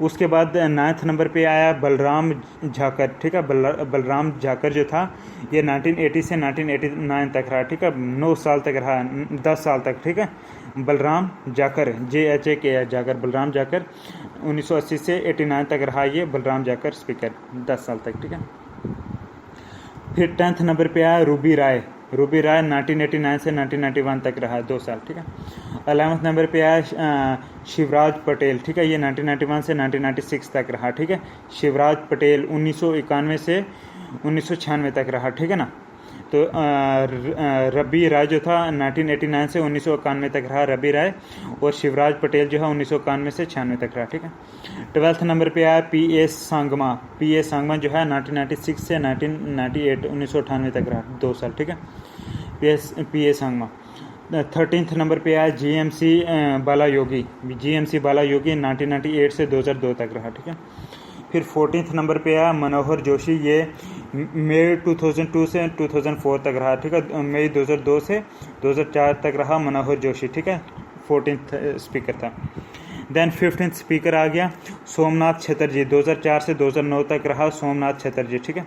उसके बाद 9th नंबर पे आया बलराम झाकर, ठीक है। बलराम झाकर जो था ये 1980 से 1989 तक रहा, ठीक है। 9 साल तक रहा, 10 साल तक, ठीक है। बलराम जाकर, JHAK जाकर, बलराम जाकर 1980 से 89 तक रहा ये बलराम जाकर स्पीकर, 10 साल तक, ठीक है। फिर 10th नंबर पे आया रूबी राय। रूबी राय 1989 से 1991 तक रहा, 2 साल, ठीक है। 11th नंबर पे आया शिवराज पटेल, ठीक है। ये 1991 से 1996 तक रहा, ठीक है। शिवराज पटेल 1991 से 1996 तक रहा, ठीक है ना। तो रबी राय जो था 1989 से 1991 तक रहा, रबी राय। और शिवराज पटेल जो है 1991 से 96 तक रहा, ठीक है। 12th नंबर पे आया P.A. सांगमा। P.A. सांगमा जो है 1996 से 1998 1998 तक रहा, 2 साल, ठीक है। P.A. सांगमा। 13th नंबर पे आया GMC बाला योगी। GMC बाला योगी 1998 से 2002 तक रहा, ठीक है। फिर 14th नंबर पे आया मनोहर जोशी। ये मई 2002 से 2004 तक रहा, ठीक है। मई 2002 से 2004 तक रहा मनोहर जोशी, ठीक है। 14th स्पीकर था। देन 15th स्पीकर आ गया सोमनाथ चटर्जी। 2004 से 2009 तक रहा सोमनाथ चटर्जी, ठीक है।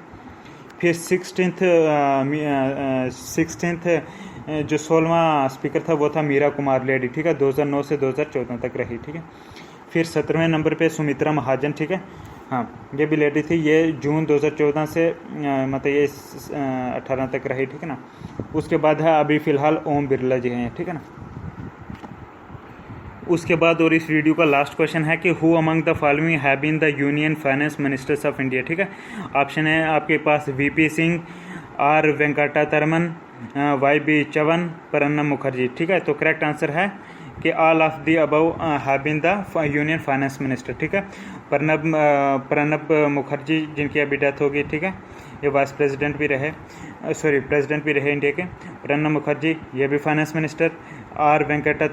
फिर 16th जो 16वां स्पीकर था वो था मीरा कुमार लेडी, ठीक है। 2009 से 2014 तक रही, ठीक है। फिर 17वें नंबर पे सुमित्रा महाजन, ठीक है। हाँ, ये भी लेडी थी। ये जून 2014 से मतलब ये 18 तक रही, ठीक है ना। उसके बाद है अभी फ़िलहाल ओम बिरला जी हैं, ठीक है ना। उसके बाद और इस वीडियो का लास्ट क्वेश्चन है कि who among the following have been the union finance ministers of India, ठीक है। ऑप्शन है आपके पास VP Singh, R वेंकटातरमन, YB Chyavan, Pranab Mukherjee, ठीक है। तो करेक्ट आंसर है कि all of the above have been the union finance minister, ठीक है। प्रणब मुखर्जी जिनकी अभी डेथ होगी, ठीक है। ये वाइस प्रेसिडेंट भी रहे, प्रेसिडेंट भी रहे इंडिया के। प्रणब मुखर्जी ये भी finance minister. R Venkata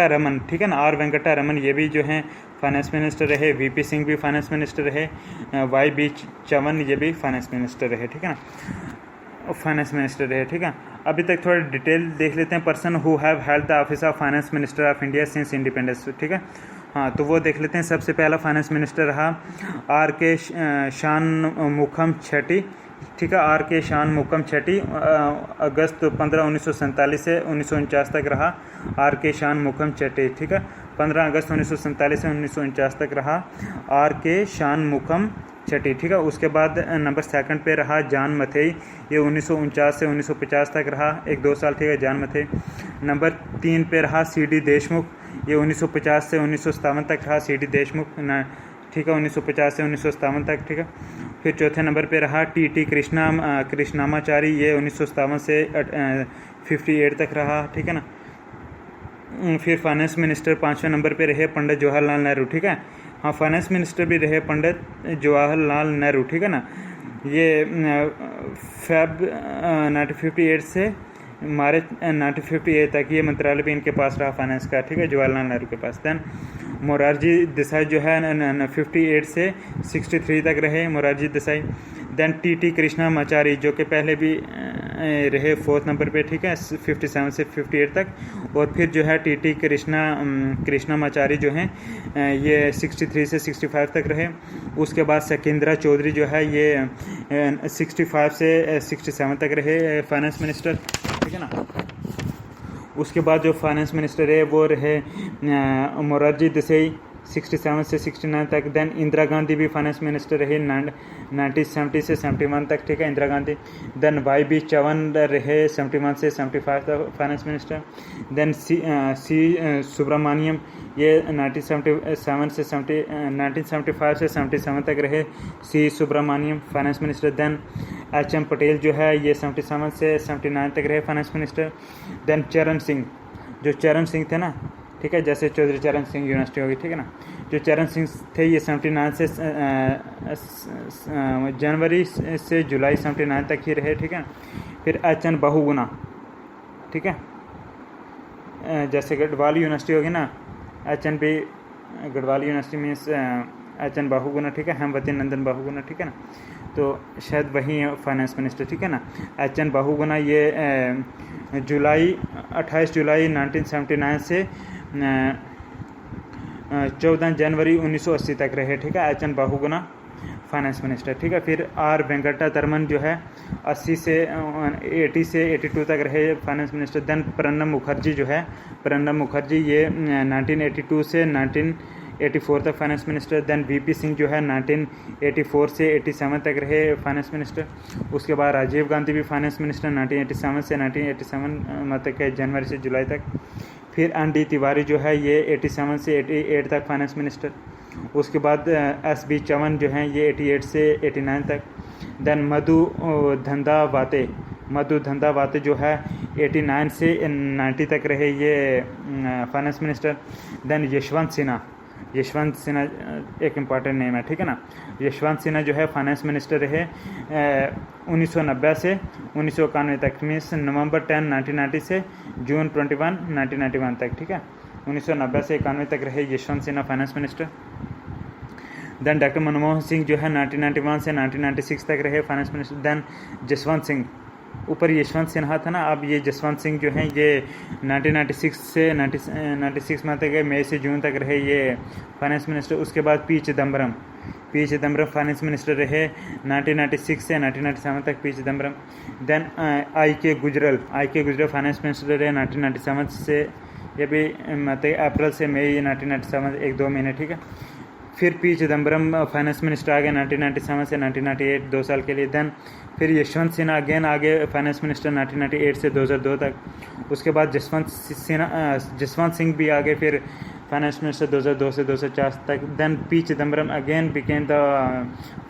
Raman, ठीक है ना। आर वेंकटा रमन ये भी जो हैं फाइनेंस मिनिस्टर रहे। VP सिंह भी फाइनेंस मिनिस्टर रहे। YB चवन ये भी फाइनेंस मिनिस्टर रहे, ठीक है ना। फाइनेंस मिनिस्टर रहे, ठीक है। अभी तक थोड़ा डिटेल देख लेते हैं। Person who have held the office of finance minister of India since independence, ठीक है। हाँ, तो वो देख लेते हैं। सबसे पहला फाइनेंस मिनिस्टर रहा R.K. शानमुखम छठी, ठीक है। R.K. शानमुखम छठी अगस्त 15 1947 से 1949 तक रहा। R.K. शानमुखम छठी, ठीक है। 15 अगस्त 1947 से 1949 तक रहा R.K. शानमुखम छठी, ठीक है। उसके बाद नंबर 2 पे रहा जॉन मथेई। ये 1949 से 1950 तक रहा, 1-2 साल, ठीक है, जॉन मथेई। नंबर 3 पे रहा C.D. देशमुख। ये 1950 से 1957 तक रहा C.D. देशमुख, ठीक है। 1950 से 1957 तक, ठीक है। फिर चौथे नंबर पे रहा T.T. कृष्णामाचारी। ये 1957 से 58 तक रहा, ठीक है ना। फिर फाइनेंस मिनिस्टर 5वें नंबर पे रहे पंडित जवाहरलाल नेहरू, ठीक है। हाँ, फाइनेंस मिनिस्टर भी रहे पंडित जवाहरलाल नेहरू, ठीक है ना। ये फेब 1958 से मार्च 1958 तक ये मंत्रालय भी इनके पास रहा फाइनेंस का, ठीक है, जवाहरलाल नेहरू के पास। दैन मोरारजी देसाई जो है 58 से 63 तक रहे मोरारजी देसाई। Then T.T. कृष्णामाचारी जो कि पहले भी रहे 4th नंबर पे, ठीक है, 57 से 58 तक। और फिर जो है T.T. कृष्णामाचारी जो हैं ये 63 से 65 तक रहे। उसके बाद सकिंद्रा चौधरी जो है ये 65 से 67 तक रहे फाइनेंस मिनिस्टर, ठीक है ना। उसके बाद जो फाइनेंस मिनिस्टर है वो रहे मोरारजी देसाई 67 से 69 तक। देन इंदिरा गांधी भी फाइनेंस मिनिस्टर रहे 1970 से 71 तक, ठीक है, इंदिरा गांधी। देन YB चवन रहे 71 से 75 तक finance minister. Then C Subramaniam ये 1975 से 77 तक रहे C Subramaniam finance minister. Then HM Patel जो है ये 77 से 79 तक रहे फाइनेंस मिनिस्टर। देन चरण सिंह थे ना, ठीक है, जैसे चौधरी चरण सिंह यूनिवर्सिटी होगी, ठीक है ना। जो चरण सिंह थे ये 79 से जनवरी से जुलाई 79 तक ही रहे, ठीक है। फिर एच.एन. बहुगुणा, ठीक है, जैसे गढ़वाल यूनिवर्सिटी होगी ना, एच.एन. भी Garhwal university means H.N.. Bahuguna, ठीक है, हेमवती नंदन बहुगुणा, ठीक है ना। तो शायद वही है फाइनेंस मिनिस्टर, ठीक है ना। एच.एन. बहुगुणा ये 28 जुलाई 1979 से 14 जनवरी 1980 तक रहे, ठीक है, एच.एन. बहुगुणा फाइनेंस मिनिस्टर, ठीक है। फिर आर वेंकटरमन जो है 80 से 82 तक रहे finance minister. Then Pranab Mukherjee जो है, प्रणब मुखर्जी ये 1982 से 1984 तक finance minister. Then V P Singh जो है 1984 से 87 तक रहे फाइनेंस मिनिस्टर। उसके बाद राजीव गांधी भी फाइनेंस मिनिस्टर 1987 से 1987 मतलब जनवरी से जुलाई तक। फिर एन.डी. तिवारी जो है ये 87 से 88 तक फाइनेंस मिनिस्टर। उसके बाद एस.बी. चौहान जो हैं ये 88 से 89 तक। देन मधु धंधावाते जो है 89 से 90 तक रहे ये finance minister. Then Yashwant Sinha एक इम्पॉर्टेंट नेम है, ठीक है ना। यशवंत सिन्हा जो है फाइनेंस मिनिस्टर रहे 1990 से 1991 तक, मीन्स नवंबर 10 1990 से जून 21 1991 तक, ठीक है। 1990 से 91 तक रहे Yashwant Sinha finance minister. Then doctor Manmohan Singh जो है 1991 से 1996 तक रहे finance minister. Then Jaswant Singh, ऊपर यशवंत सिन्हा था ना, अब ये जसवंत सिंह जो हैं ये 1996 से 96 में तक मई से जून तक रहे ये फाइनेंस मिनिस्टर। उसके बाद पी चिदम्बरम फाइनेंस मिनिस्टर रहे 1996 से 1997 तक, पी चिदम्बरम। देन आई के गुजरल फाइनेंस मिनिस्टर रहे 1997 से, ये भी मतलब अप्रैल से मई 1997, 1-2 महीने, ठीक है। फिर पी चिदम्बरम फाइनेंस मिनिस्टर आ गए 1997 से 1998, 2 साल के लिए। देन फिर यशवंत सिन्हा अगेन आगे फाइनेंस मिनिस्टर 1998 से 2002 तक। उसके बाद जसवंत सिंह भी आगे फिर फाइनेंस मिनिस्टर 2002 से 2004 तक। Then P Chidambaram again became the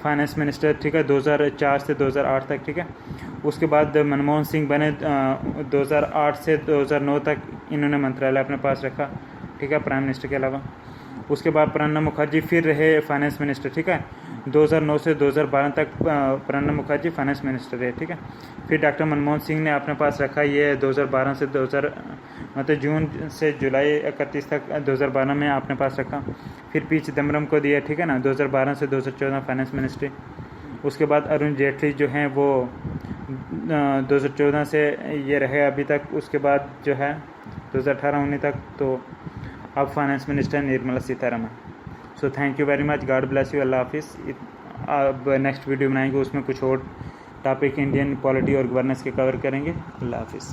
finance minister, ठीक है, 2004 से 2008 तक, ठीक है। उसके बाद मनमोहन सिंह बने 2008 से 2009 तक, इन्होंने मंत्रालय अपने पास रखा, ठीक है, प्राइम मिनिस्टर के अलावा। उसके बाद प्रणब मुखर्जी फिर रहे फाइनेंस मिनिस्टर, ठीक है, 2009 से 2012 तक प्रणब मुखर्जी फाइनेंस मिनिस्टर रहे, ठीक है। फिर डॉक्टर मनमोहन सिंह ने अपने पास रखा ये 2012 से मतलब जून से जुलाई 31 तक 2012 में अपने पास रखा। फिर पी चिदम्बरम को दिया, ठीक है ना, 2012 से 2014 फाइनेंस मिनिस्ट्री। उसके बाद अरुण जेटली जो हैं वो 2014 से ये रहे अभी तक। उसके बाद जो है 2018-19 तक तो अब finance minister Nirmala Sitharaman. So thank you very much, God bless you, अल्लाह हाफिज़। अब नेक्स्ट वीडियो बनाएंगे, उसमें कुछ और टॉपिक इंडियन पॉलिटी और गवर्नेंस के कवर करेंगे। अल्लाह हाफिज़।